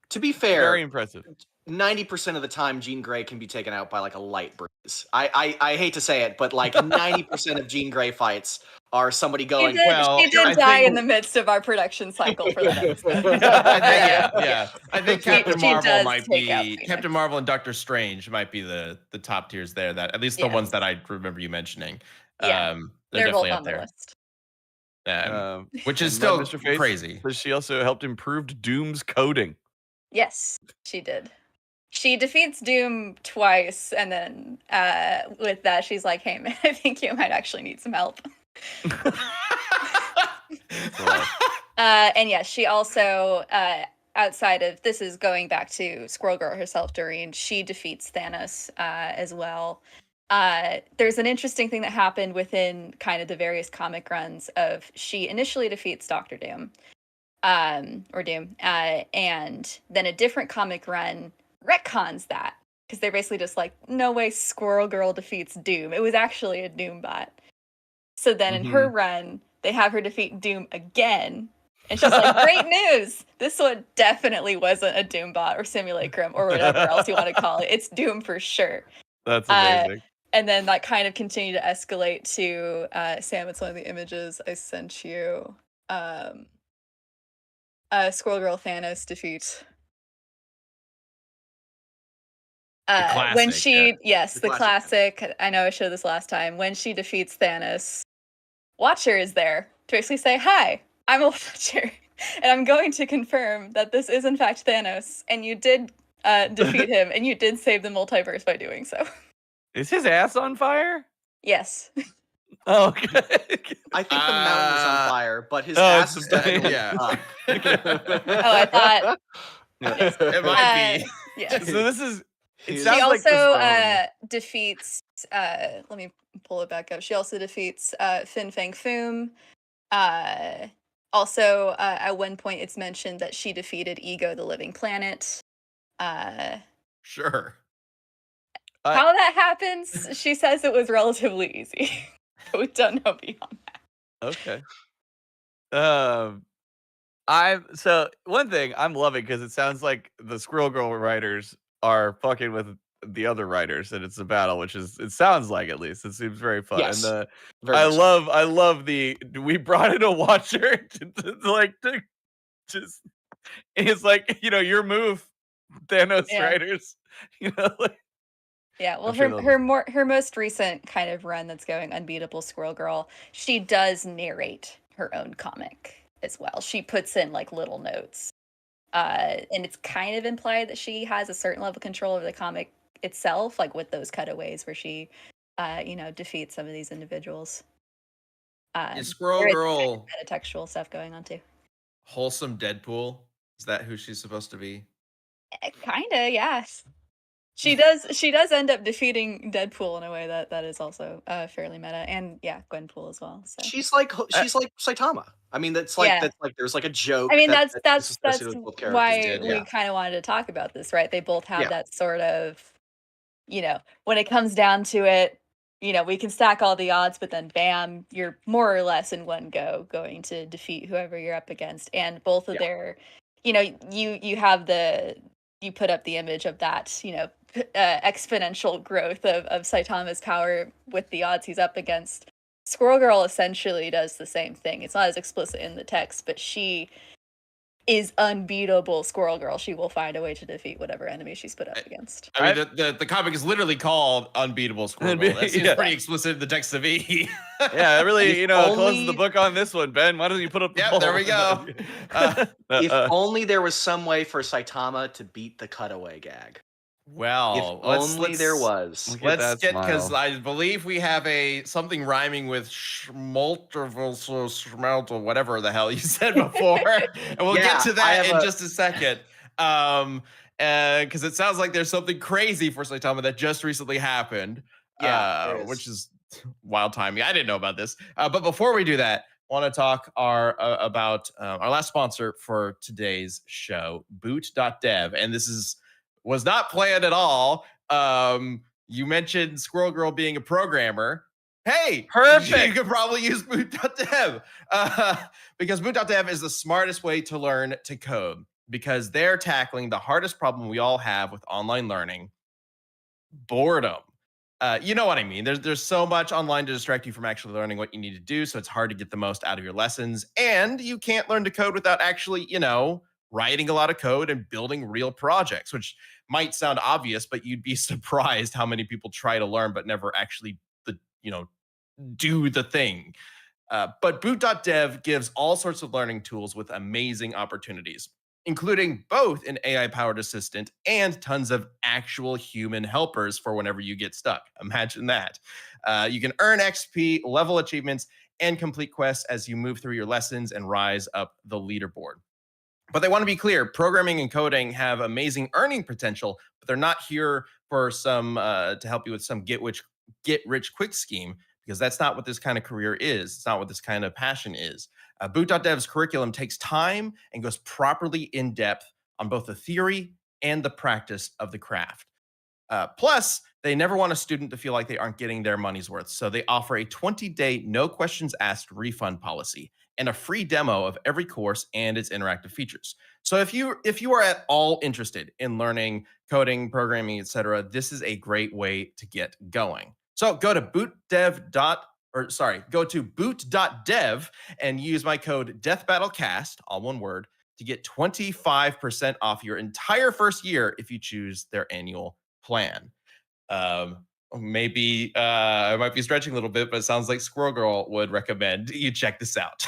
To be fair, very impressive. 90% of the time, Jean Grey can be taken out by like a light breeze. I hate to say it, but like 90% of Jean Grey fights are somebody going. She did die in the midst of our production cycle for that episode. Yeah. I think Captain Marvel might be Captain Marvel and Doctor Strange might be the top tiers there. That at least the ones that I remember you mentioning. Yeah, they're both definitely on up there. The list. Which is still crazy. But she also helped improve Doom's coding. Yes, she did. She defeats Doom twice, and then with that, she's like, "Hey, man, I think you might actually need some help." And yes, she also, outside of this, is going back to Squirrel Girl herself. Doreen, she defeats Thanos as well. There's an interesting thing that happened within kind of the various comic runs of she initially defeats Doctor Doom, or Doom, and then a different comic run retcons that because they're basically just like, no way Squirrel Girl defeats Doom. It was actually a Doom bot. So then in her run, they have her defeat Doom again. And she's like, great news! This one definitely wasn't a Doom bot or simulacrum or whatever else you want to call it. It's Doom for sure. That's amazing. And then that kind of continued to escalate to, Sam, it's one of the images I sent you. Squirrel Girl Thanos defeat. Classic, when she, the classic. I know I showed this last time. When she defeats Thanos, Watcher is there to basically say, "Hi, I'm a Watcher." And I'm going to confirm that this is in fact Thanos, and you did defeat him, and you did save the multiverse by doing so. Is his ass on fire? Yes. Oh, okay. I think the mountain is on fire, but his Oh, ass it's is the- definitely yeah. up. I thought. Yes. It might be. Yeah. So this is. It She sounds She like also the defeats. Let me pull it back up. She also defeats Fin Fang Foom. Also, at one point, it's mentioned that she defeated Ego, the Living Planet. Sure. How that happens, she says it was relatively easy. But we don't know beyond that. Okay. So one thing I'm loving because it sounds like the Squirrel Girl writers are fucking with the other writers, and it's a battle, which is it sounds like at least it seems very fun. Yes. And Very I much so. love the we brought in a watcher to just it's like your move, Thanos Yeah. writers, like. Yeah, well, I'm sure her most recent kind of run that's going, Unbeatable Squirrel Girl, she does narrate her own comic as well. She puts in like little notes, and it's kind of implied that she has a certain level of control over the comic itself, like with those cutaways where she, defeats some of these individuals. Is Squirrel there is Girl metatextual stuff going on too. wholesome Deadpool? Is that who she's supposed to be? Kinda, yes. She does end up defeating Deadpool in a way that is also fairly meta, and yeah, Gwenpool as well. So She's like Saitama. I mean, that's like Yeah. there's like a joke. I mean, that is that's associated with both characters. why did, we yeah. kind of wanted to talk about this, right? They both have Yeah. that sort of, when it comes down to it, we can stack all the odds, but then bam, you're more or less in one go going to defeat whoever you're up against. And both of Yeah. their, you put up the image of that, exponential growth of Saitama's power with the odds he's up against. Squirrel Girl essentially does the same thing. It's not as explicit in the text, but she is unbeatable Squirrel Girl. She will find a way to defeat whatever enemy she's put up against. I mean, the comic is literally called Unbeatable Squirrel Girl. That seems Yeah. pretty explicit in the text of E. Yeah, it really, If closes only- the book on this one, Ben. Why don't you put up the Yep, poll? there we go. If only there was some way for Saitama to beat the cutaway gag. Well, If only there was. Look at Let's that get, because smile. I believe we have something rhyming with schmalter, whatever the hell you said before, and we'll Yeah, get to I that have in a- just a second. Because it sounds like there's something crazy for Saitama that just recently happened. Yeah, there is. Which is wild timing. I didn't know about this. But before we do that, I want to talk about our last sponsor for today's show, boot.dev. And this was not planned at all. You mentioned Squirrel Girl being a programmer. Hey, Perfect. you could probably use boot.dev because boot.dev is the smartest way to learn to code because they're tackling the hardest problem we all have with online learning, boredom. You know what I mean? There's so much online to distract you from actually learning what you need to do, so it's hard to get the most out of your lessons, and you can't learn to code without actually, writing a lot of code and building real projects, which might sound obvious, but you'd be surprised how many people try to learn but never actually, do the thing. But boot.dev gives all sorts of learning tools with amazing opportunities, including both an AI-powered assistant and tons of actual human helpers for whenever you get stuck. Imagine that. You can earn XP, level achievements, and complete quests as you move through your lessons and rise up the leaderboard. But they want to be clear, programming and coding have amazing earning potential, but they're not here for to help you with some get rich quick scheme, because that's not what this kind of career is. It's not what this kind of passion is. Boot.dev's curriculum takes time and goes properly in depth on both the theory and the practice of the craft. Plus, they never want a student to feel like they aren't getting their money's worth. So they offer a 20-day, no questions asked refund policy and a free demo of every course and its interactive features. So if you are at all interested in learning coding, programming, etc., this is a great way to get going. So go to boot.dev and use my code DeathBattleCast, all one word, to get 25% off your entire first year if you choose their annual plan. maybe I might be stretching a little bit, but it sounds like Squirrel Girl would recommend you check this out.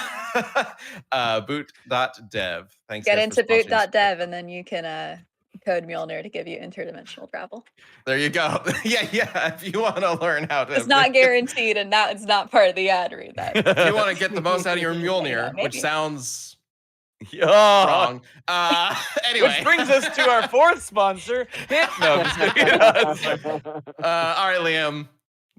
Boot.dev. Thanks. Get into boot.dev and then you can code Mjolnir to give you interdimensional travel. There you go. yeah. If you want to learn how to, it's not guaranteed, and now it's not part of the ad read. That if you want to get the most out of your Mjolnir, which sounds wrong. Anyway, which brings us to our fourth sponsor. No, just kidding. All right, Liam.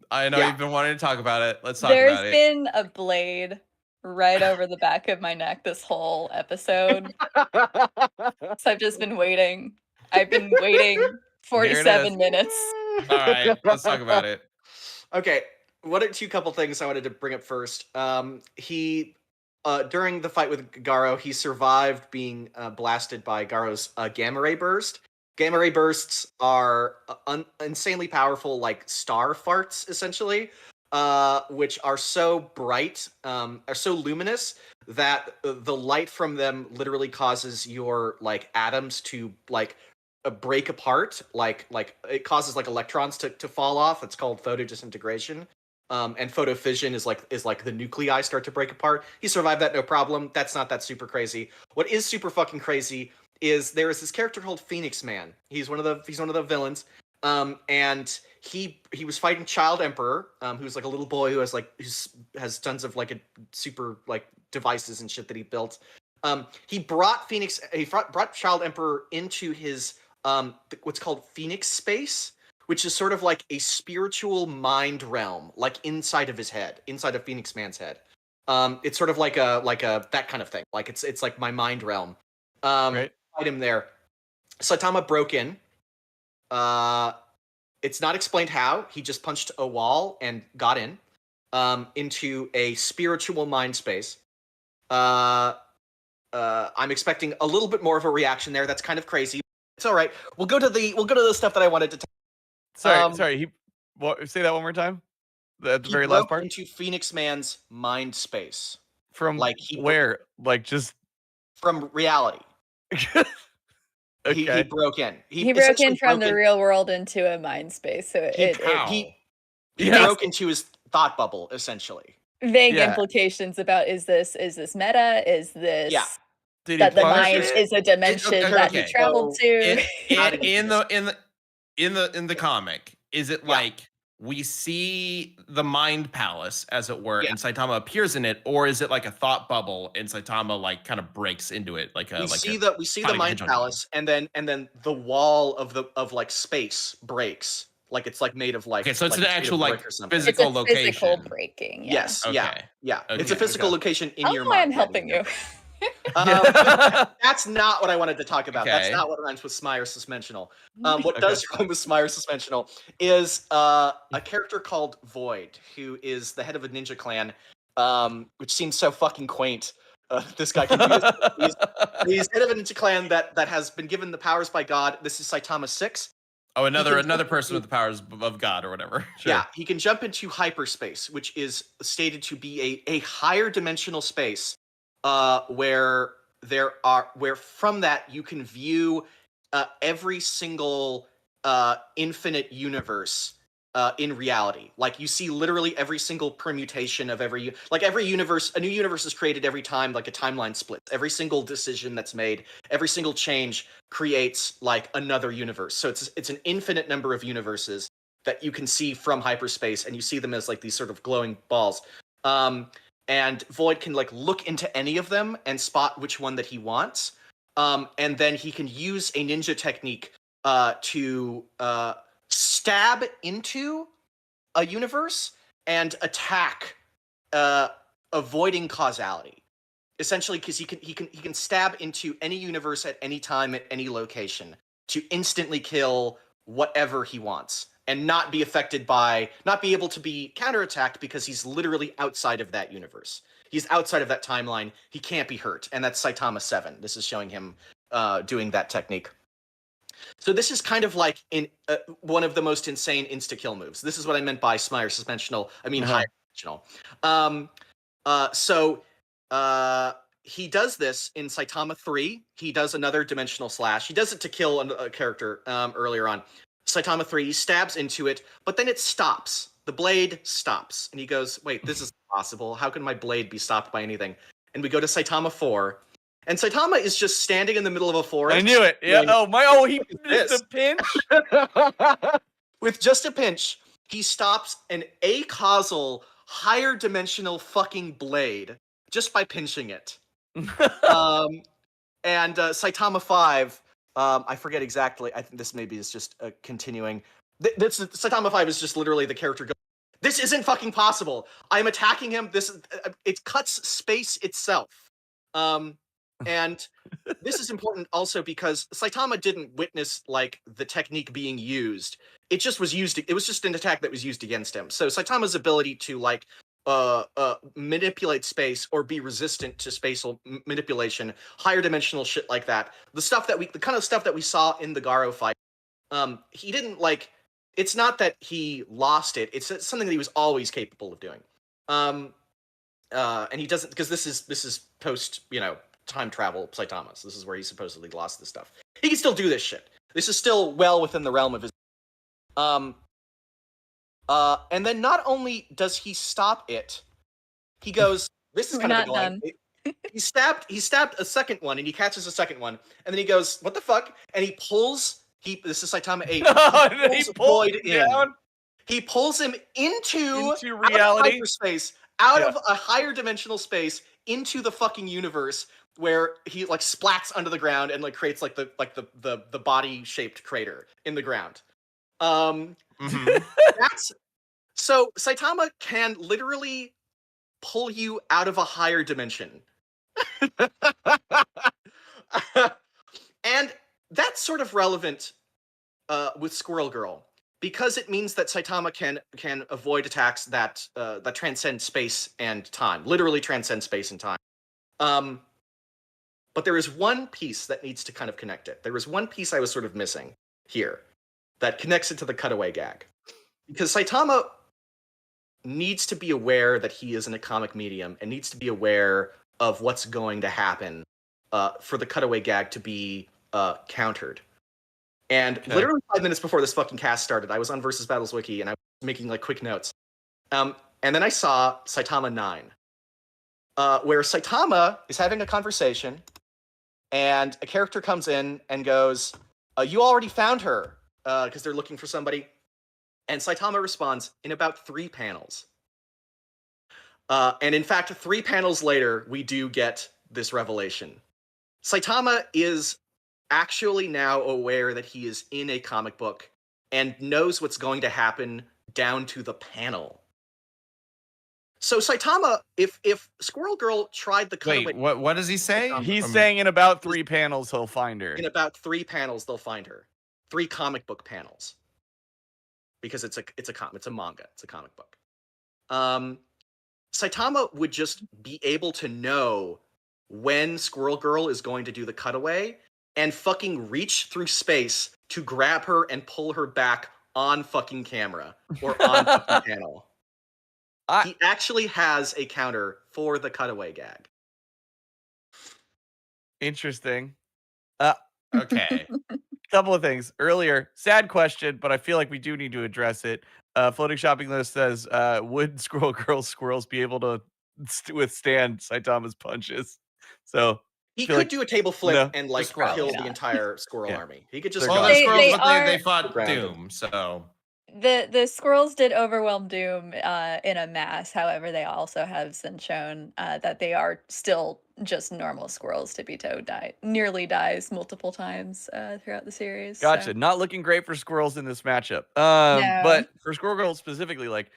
I know you've been wanting to talk about it. Let's talk about it. There's been a blade right over the back of my neck this whole episode. So I've just been waiting. I've been waiting 47 minutes. All right, let's talk about it. Okay, couple things I wanted to bring up first. He during the fight with Garo, he survived being blasted by Garo's gamma ray burst. Gamma ray bursts are insanely powerful, like star farts, essentially, which are so bright, are so luminous that the light from them literally causes your like atoms to like break apart. Like it causes like electrons to fall off. It's called photodisintegration. And photofission is like the nuclei start to break apart. He survived that no problem. That's not that super crazy. What is super fucking crazy is there is this character called Phoenix Man. He's one of the villains. And he was fighting Child Emperor, who's like a little boy who has tons of like a super like devices and shit that he built. He brought Child Emperor into his what's called Phoenix space, which is sort of like a spiritual mind realm, like inside of his head, inside of Phoenix Man's head. It's sort of like a that kind of thing. Like it's like my mind realm. Right. Fight him there. Saitama broke in. It's not explained how. He just punched a wall and got in into a spiritual mind space. I'm expecting a little bit more of a reaction there. That's kind of crazy. It's all right. We'll go to the stuff that I wanted to. Sorry. Say that one more time. The very last part. Into Phoenix Man's mind space. From like where? Like just from reality. Okay. He broke in. He broke in from the real world into a mind space. So he broke into his thought bubble, essentially. Vague implications about is this meta? Is this that the mind is a dimension that he traveled to? In the comic, is it like we see the mind palace, as it were, and Saitama appears in it, or is it like a thought bubble and Saitama like kind of breaks into it? We see the mind palace, and then the wall of like space breaks, like it's like made of like. Okay, so it's like an actual like physical location. Physical breaking. Yeah. Yes. Okay. Yeah. It's a physical location in your mind. I'm helping you. That's not what I wanted to talk about. That's not what rhymes with Smire Suspensional. What does rhyme with Smire Suspensional is a character called Void, who is the head of a ninja clan, which seems so fucking quaint. This guy can do this. He's head of a ninja clan that has been given the powers by God. This is Saitama 6. Oh, another person with the powers of God or whatever. Sure. Yeah, he can jump into hyperspace, which is stated to be a higher dimensional space. Where from that you can view every single infinite universe in reality. Like you see literally every single permutation of every universe. A new universe is created every time like a timeline splits. Every single decision that's made, every single change creates like another universe. So it's an infinite number of universes that you can see from hyperspace, and you see them as like these sort of glowing balls. And Void can like look into any of them and spot which one that he wants. And then he can use a ninja technique to stab into a universe and attack, avoiding causality. Essentially, because he can stab into any universe at any time at any location to instantly kill whatever he wants. And not be able to be counterattacked because he's literally outside of that universe. He's outside of that timeline. He can't be hurt. And that's Saitama 7. This is showing him doing that technique. So this is kind of like one of the most insane insta-kill moves. This is what I meant by Smire Suspensional. I mean high dimensional. So he does this in Saitama 3. He does another dimensional slash. He does it to kill a character earlier on. Saitama 3 stabs into it, but then it stops. The blade stops. And he goes, wait, this is impossible. How can my blade be stopped by anything? And we go to Saitama 4. And Saitama is just standing in the middle of a forest. I knew it. Yeah. He missed a pinch. With just a pinch, he stops an acausal, higher dimensional fucking blade just by pinching it. And Saitama 5, I forget exactly. I think this maybe is just a continuing. Saitama 5 is just literally the character going, this isn't fucking possible. I'm attacking him. It cuts space itself. And this is important also because Saitama didn't witness like the technique being used. It just was used. It was just an attack that was used against him. So Saitama's ability to like manipulate space or be resistant to spatial manipulation, higher dimensional shit like that. The kind of stuff that we saw in the Garo fight. He didn't like. It's not that he lost it. It's something that he was always capable of doing. And he doesn't, because this is post, time travel Saitama. So this is where he supposedly lost this stuff. He can still do this shit. This is still well within the realm of his. And then not only does he stop it, he goes, this is kind of annoying. He stabbed a second one, and he catches a second one, and then he goes, what the fuck? And he pulls, this is Saitama 8. He pulls Void in. He pulls him into reality, hyperspace, out of a higher dimensional space, into the fucking universe, where he like splats under the ground and like creates like the body shaped crater in the ground. So Saitama can literally pull you out of a higher dimension. And that's sort of relevant with Squirrel Girl, because it means that Saitama can avoid attacks that transcend space and time, literally transcend space and time. But there is one piece that needs to kind of connect it. There was one piece I was sort of missing here that connects it to the cutaway gag. Because Saitama needs to be aware that he is in a comic medium and needs to be aware of what's going to happen for the cutaway gag to be countered. And literally 5 minutes before this fucking cast started, I was on Versus Battles Wiki and I was making like quick notes. And then I saw Saitama 9, where Saitama is having a conversation and a character comes in and goes, you already found her, because they're looking for somebody. And Saitama responds in about 3 panels. And in fact, 3 panels later, we do get this revelation. Saitama is actually now aware that he is in a comic book and knows what's going to happen down to the panel. So Saitama, if Squirrel Girl tried the cutaway... Wait, what does he say? He's saying in about 3 panels he'll find her. In about 3 panels they'll find her. 3 comic book panels. Because it's a manga, it's a comic book. Saitama would just be able to know when Squirrel Girl is going to do the cutaway and fucking reach through space to grab her and pull her back on fucking camera or on fucking panel. He actually has a counter for the cutaway gag. Interesting. Okay. Couple of things. Earlier, sad question, but I feel like we do need to address it. Floating shopping list says, would Squirrel Girl squirrels be able to withstand Saitama's punches? So he could do a table flip and like kill the entire squirrel army. He could just they fought Doom, so the squirrels did overwhelm Doom in a mass. However, they also have been shown that they are still just normal squirrels. Tippy-Toe nearly dies multiple times throughout the series. Gotcha. So. Not looking great for squirrels in this matchup. No. But for Squirrel Girl specifically, like,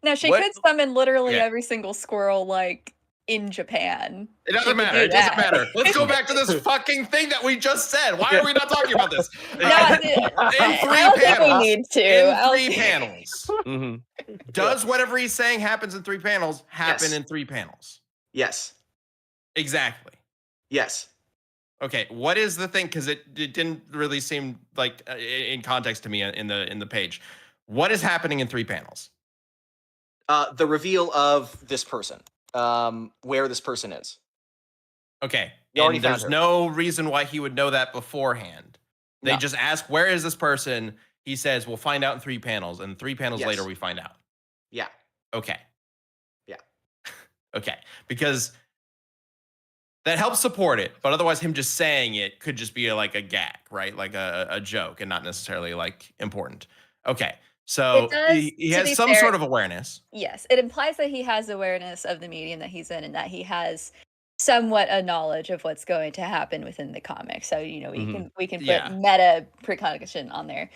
now she could summon literally every single squirrel like in Japan. It doesn't matter. It doesn't matter. Let's go back to this fucking thing that we just said. Why are we not talking about this? I don't think we need to. In 3 panels. Does whatever he's saying happens in 3 panels happen in 3 panels? Yes. Exactly. Yes. Okay. What is the thing? Because it didn't really seem like in context to me in the page. What is happening in 3 panels? The reveal of this person. Where this person is. Okay. And there's no reason why he would know that beforehand. They just ask, where is this person? he says, we'll find out in 3 panels, and 3 panels later we find out. Yeah. Okay. Yeah. Okay. Because that helps support it, but otherwise him just saying it could just be like a gag, right? Like a joke and not necessarily like important. Okay. So he has some sort of awareness. Yes. It implies that he has awareness of the medium that he's in and that he has somewhat a knowledge of what's going to happen within the comic. So, you know, we can put meta precognition on there.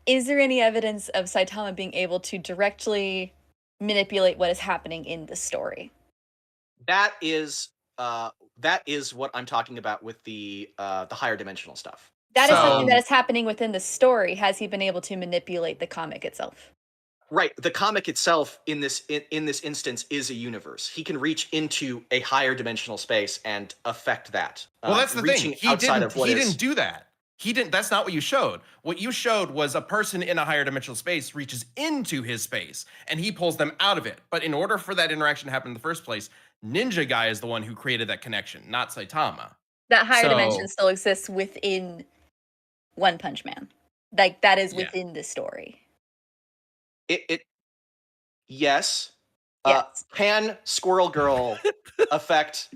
Is there any evidence of Saitama being able to directly manipulate what is happening in the story? That is what I'm talking about with the higher dimensional stuff. That is something that is happening within the story. Has he been able to manipulate the comic itself? Right. The comic itself in this instance is a universe. He can reach into a higher dimensional space and affect that. Well, that's the thing. He didn't do that. He didn't. That's not what you showed. What you showed was a person in a higher dimensional space reaches into his space and he pulls them out of it. But in order for that interaction to happen in the first place, Ninja Guy is the one who created that connection, not Saitama. That higher dimension still exists within One Punch Man. Like that is within the story. Yes. Can Squirrel Girl affect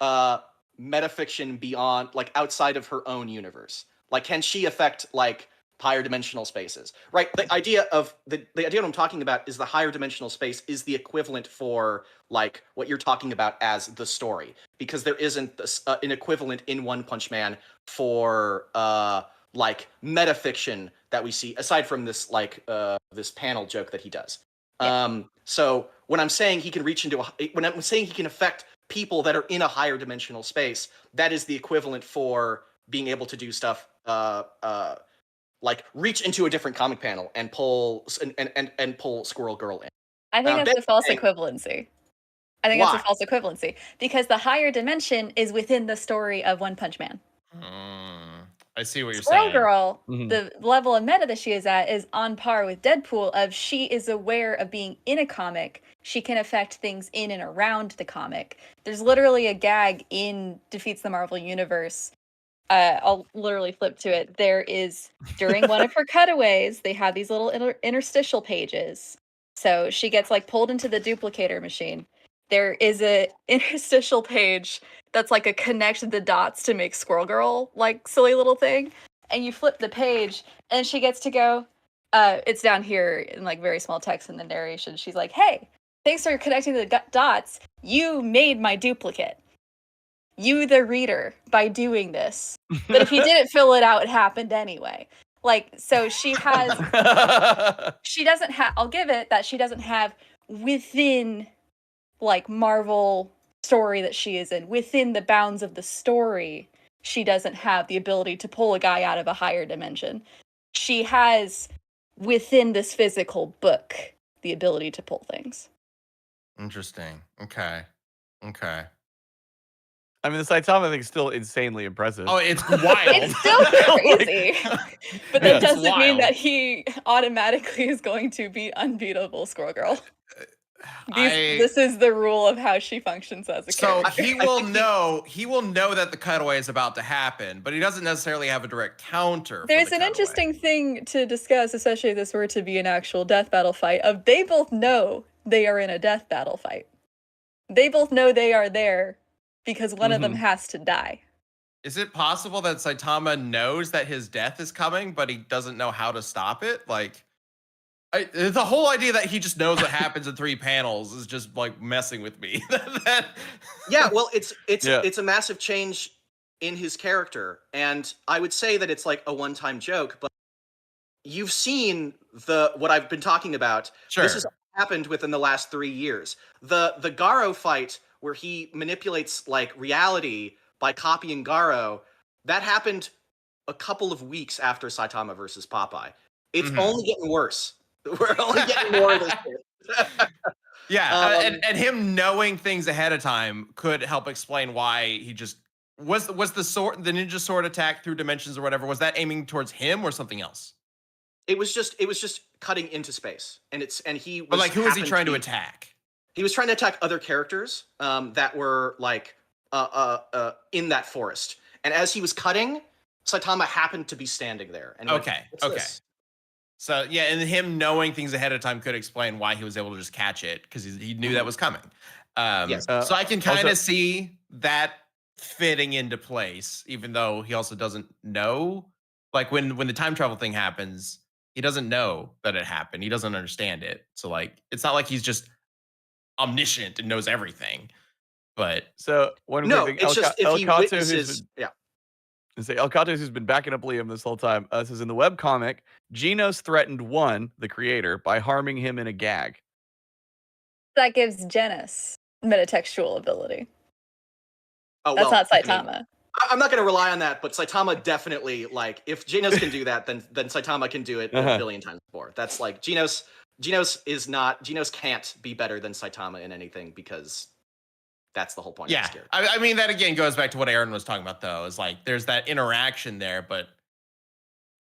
metafiction beyond, like, outside of her own universe? Like, can she affect, like, higher dimensional spaces? Right. The idea what I'm talking about is the higher dimensional space is the equivalent for, like, what you're talking about as the story, because there isn't an equivalent in One Punch Man for like metafiction that we see aside from this, like, this panel joke that he does. So when I'm saying he can reach into when I'm saying he can affect people that are in a higher dimensional space, that is the equivalent for being able to do stuff like reach into a different comic panel and pull and pull Squirrel Girl in. I think that's a false equivalency. That's a false equivalency because the higher dimension is within the story of One Punch Man. I see what you're saying. saying. Squirrel Girl, the level of meta that she is at is on par with Deadpool of she is aware of being in a comic. She can affect things in and around the comic. There's literally a gag in Defeats the Marvel Universe. I'll literally flip to it. There is, during one of her cutaways, they have these little interstitial pages. So she gets like pulled into the duplicator machine. There is a interstitial page that's like a connect the dots to make Squirrel Girl like silly little thing. And you flip the page and she gets to go, it's down here in like very small text in the narration. She's like, hey, thanks for connecting the dots. You made my duplicate. You, the reader, by doing this. But if you didn't fill it out, it happened anyway. Like, so she has, she doesn't have, I'll give it that she doesn't have within like Marvel story that she is in, within the bounds of the story, she doesn't have the ability to pull a guy out of a higher dimension. She has within this physical book the ability to pull things. Interesting. Okay. I mean, the Saitama thing is still insanely impressive. Oh, it's wild. It's still crazy. But that doesn't mean that he automatically is going to be unbeatable Squirrel Girl. This is the rule of how she functions as a character. So he will know that the cutaway is about to happen, but he doesn't necessarily have a direct counter. There's an interesting thing to discuss, especially if this were to be an actual death battle fight, of they both know they are in a death battle fight. They both know they are there because one of them has to die. Is it possible that Saitama knows that his death is coming, but he doesn't know how to stop it? Like, the whole idea that he just knows what happens in 3 panels is just like messing with me. Yeah, well, it's a massive change in his character, and I would say that it's like a one-time joke, but you've seen what I've been talking about. Sure. This has happened within the last 3 years. The Garo fight where he manipulates like reality by copying Garo, that happened a couple of weeks after Saitama versus Popeye. It's only getting worse. We're only getting more of this shit. Yeah, and him knowing things ahead of time could help explain why he just was the ninja sword attack through dimensions or whatever. Was that aiming towards him or something else? It was just cutting into space, and he was. But like, who was he trying to attack? He was trying to attack other characters that were like in that forest. And as he was cutting, Saitama happened to be standing there. And okay. So yeah, and him knowing things ahead of time could explain why he was able to just catch it because he knew that was coming. Yes. So I can kind of see that fitting into place, even though he also doesn't know. Like when the time travel thing happens, he doesn't know that it happened. He doesn't understand it. So like, it's not like he's just omniscient and knows everything. But so one thing, it's just if he witnesses, Elkatos, who's been backing up Liam this whole time, says in the webcomic, Genos threatened One, the creator, by harming him in a gag. That gives Genos metatextual ability. Oh, that's not Saitama. I mean, I'm not going to rely on that, but Saitama definitely, like, if Genos can do that, then Saitama can do it a billion times more. That's like Genos can't be better than Saitama in anything because that's the whole point of this character. I mean, that again goes back to what Aaron was talking about, though, is like there's that interaction there, but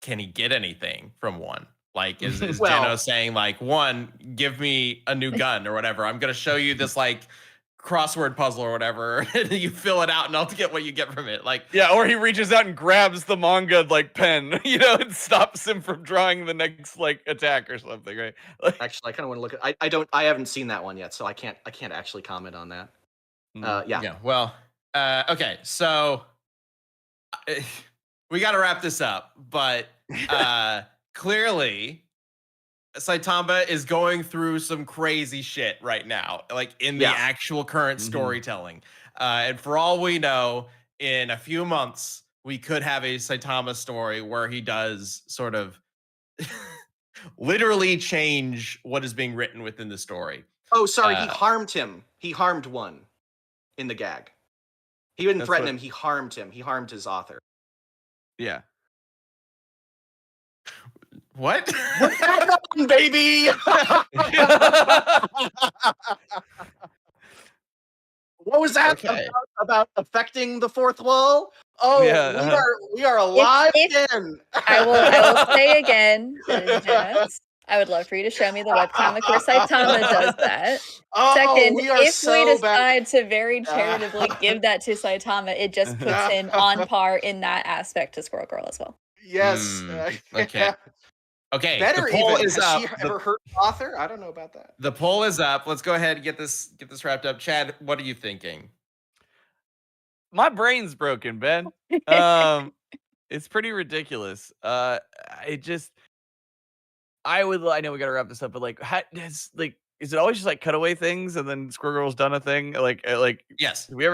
can he get anything from One? Like, is Genos saying, like, One, give me a new gun or whatever? I'm going to show you this, like, crossword puzzle or whatever, and you fill it out and I'll get what you get from it. Like, yeah, or he reaches out and grabs the manga like pen, and stops him from drawing the next like attack or something, right? Like, actually, I kind of want to look at. I haven't seen that one yet, so I can't actually comment on that. Yeah. Well, okay, so we got to wrap this up, but clearly Saitama is going through some crazy shit right now, like in the actual current storytelling. And for all we know, in a few months, we could have a Saitama story where he does sort of literally change what is being written within the story. Oh, sorry, he harmed him. He harmed One in the gag. He didn't threaten him, he harmed him. He harmed his author. Yeah. What? What's that on, baby? What was that about affecting the fourth wall? Oh, we are alive again. I will say again, I would love for you to show me the webcomic where Saitama does that. Second, if we decide to very charitably give that to Saitama, it just puts him on par in that aspect to Squirrel Girl as well. Yes. Okay. Okay. Better the poll even. Is Has she ever hurt the author? I don't know about that. The poll is up. Let's go ahead and get this wrapped up. Chad, what are you thinking? My brain's broken, Ben. It's pretty ridiculous. I know we gotta wrap this up, but like, is it always just like cutaway things and then Squirrel Girl's done a thing? Like yes. We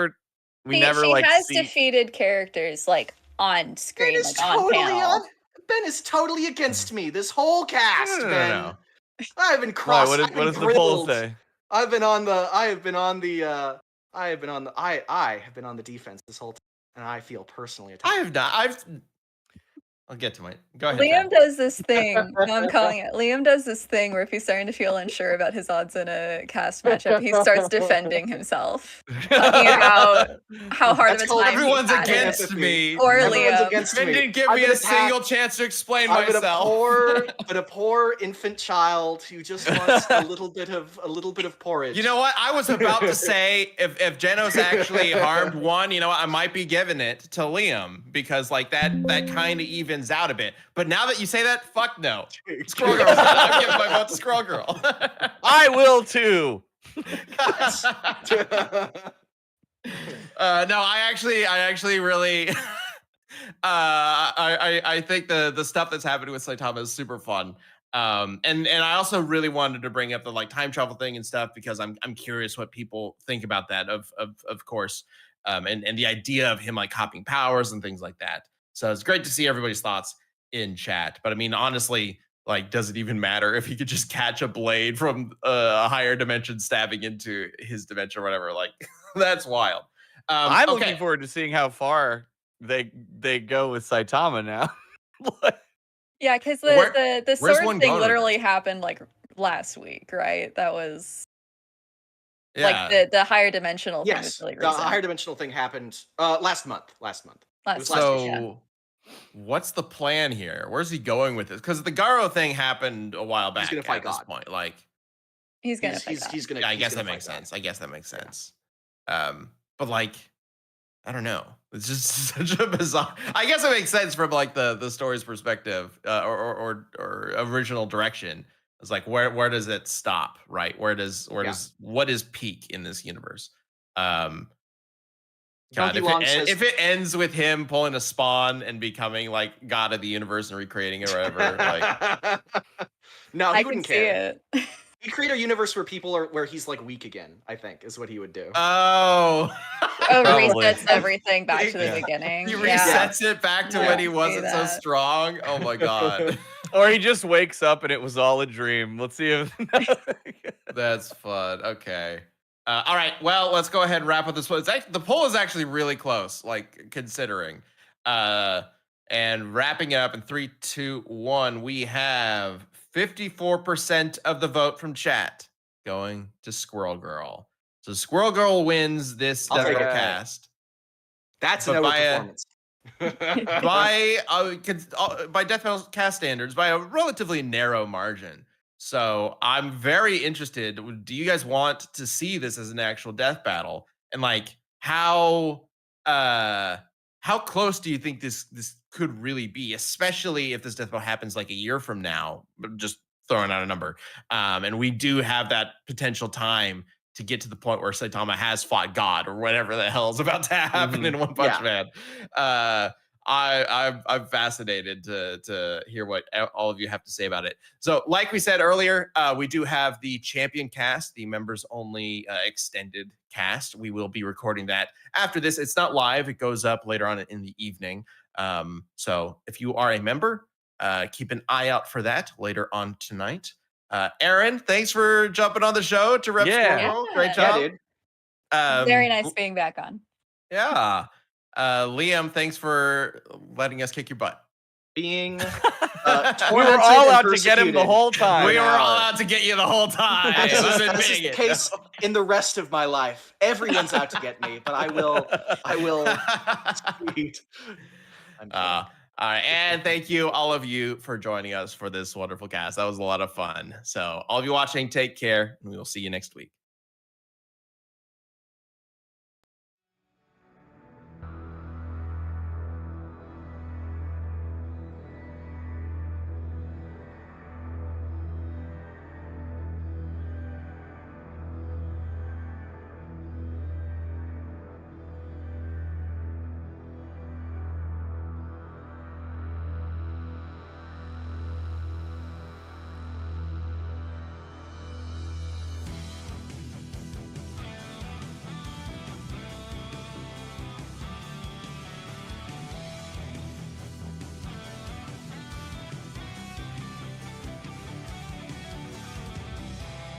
never she like has defeated characters like on screen, like on panel. Ben is totally against me. This whole cast, Ben. No. I've been crossed. What does the poll say? I have been on the defense this whole time, and I feel personally attacked. I have not. I'll get to it. Go ahead. Liam does this thing. I'm calling it. Liam does this thing where if he's starting to feel unsure about his odds in a cast matchup, he starts defending himself, talking about how hard of a time everyone's against me. Poor Liam. Ben didn't give me a single chance to explain myself. But a poor infant child who just wants a little bit of porridge. You know what? I was about to say if Genos actually harmed One, you know what? I might be giving it to Liam because like that kind of evens out a bit. But now that you say that, fuck no. Squirrel Girl. I'm giving my vote to Squirrel Girl. I will too. No, I actually really I think the stuff that's happening with Saitama is super fun. And I also really wanted to bring up the like time travel thing and stuff because I'm curious what people think about that of course. And the idea of him like copying powers and things like that. So it's great to see everybody's thoughts in chat. But I mean, honestly, like, does it even matter if he could just catch a blade from a higher dimension stabbing into his dimension or whatever? Like, that's wild. I'm looking forward to seeing how far they go with Saitama now. Yeah, because the sword thing literally happened like last week, right? That was like the higher dimensional thing. Yes, really the higher dimensional thing happened last month. So what's the plan here? Where's he going with this? Because the Garo thing happened a while back. He's gonna fight God. This point. Like he's gonna fight God. I guess that makes sense. But like, I don't know. It's just such a bizarre. I guess it makes sense from like the story's perspective, or original direction. It's like where does it stop, right? What is peak in this universe? God, if it ends with him pulling a spawn and becoming like god of the universe and recreating it or whatever, like no, he wouldn't care. See it. He'd create a universe where where he's like weak again, I think, is what he would do. Oh. Resets everything back to the beginning. He resets it back to when he wasn't so strong. Oh my god. Or he just wakes up and it was all a dream. Let's see if that's fun. Okay. All right. Well, let's go ahead and wrap up this one. The poll is actually really close, like considering. And wrapping it up in 3, 2, 1, we have 54% of the vote from chat going to Squirrel Girl. So Squirrel Girl wins this Death Metal cast. That's an performance. by Death Metal cast standards, by a relatively narrow margin. So I'm very interested. Do you guys want to see this as an actual death battle? And like how close do you think this could really be, especially if this death battle happens like a year from now? Just throwing out a number. And we do have that potential time to get to the point where Saitama has fought God or whatever the hell is about to happen in One Punch Man. I'm fascinated to hear what all of you have to say about it. So like we said earlier, we do have the champion cast, the members only extended cast. We will be recording that after this. It's not live. It goes up later on in the evening. So if you are a member, keep an eye out for that later on tonight. Aaron, thanks for jumping on the show to rep Squirrel. Great job. Yeah, dude. Very nice being back on. Yeah. Liam, thanks for letting us kick your butt. Being we were all out to get him the whole time. We were all out to get you the whole time. This is the case in the rest of my life. Everyone's out to get me, but I will succeed. All right, and thank you, all of you, for joining us for this wonderful cast. That was a lot of fun. So all of you watching, take care, and we will see you next week.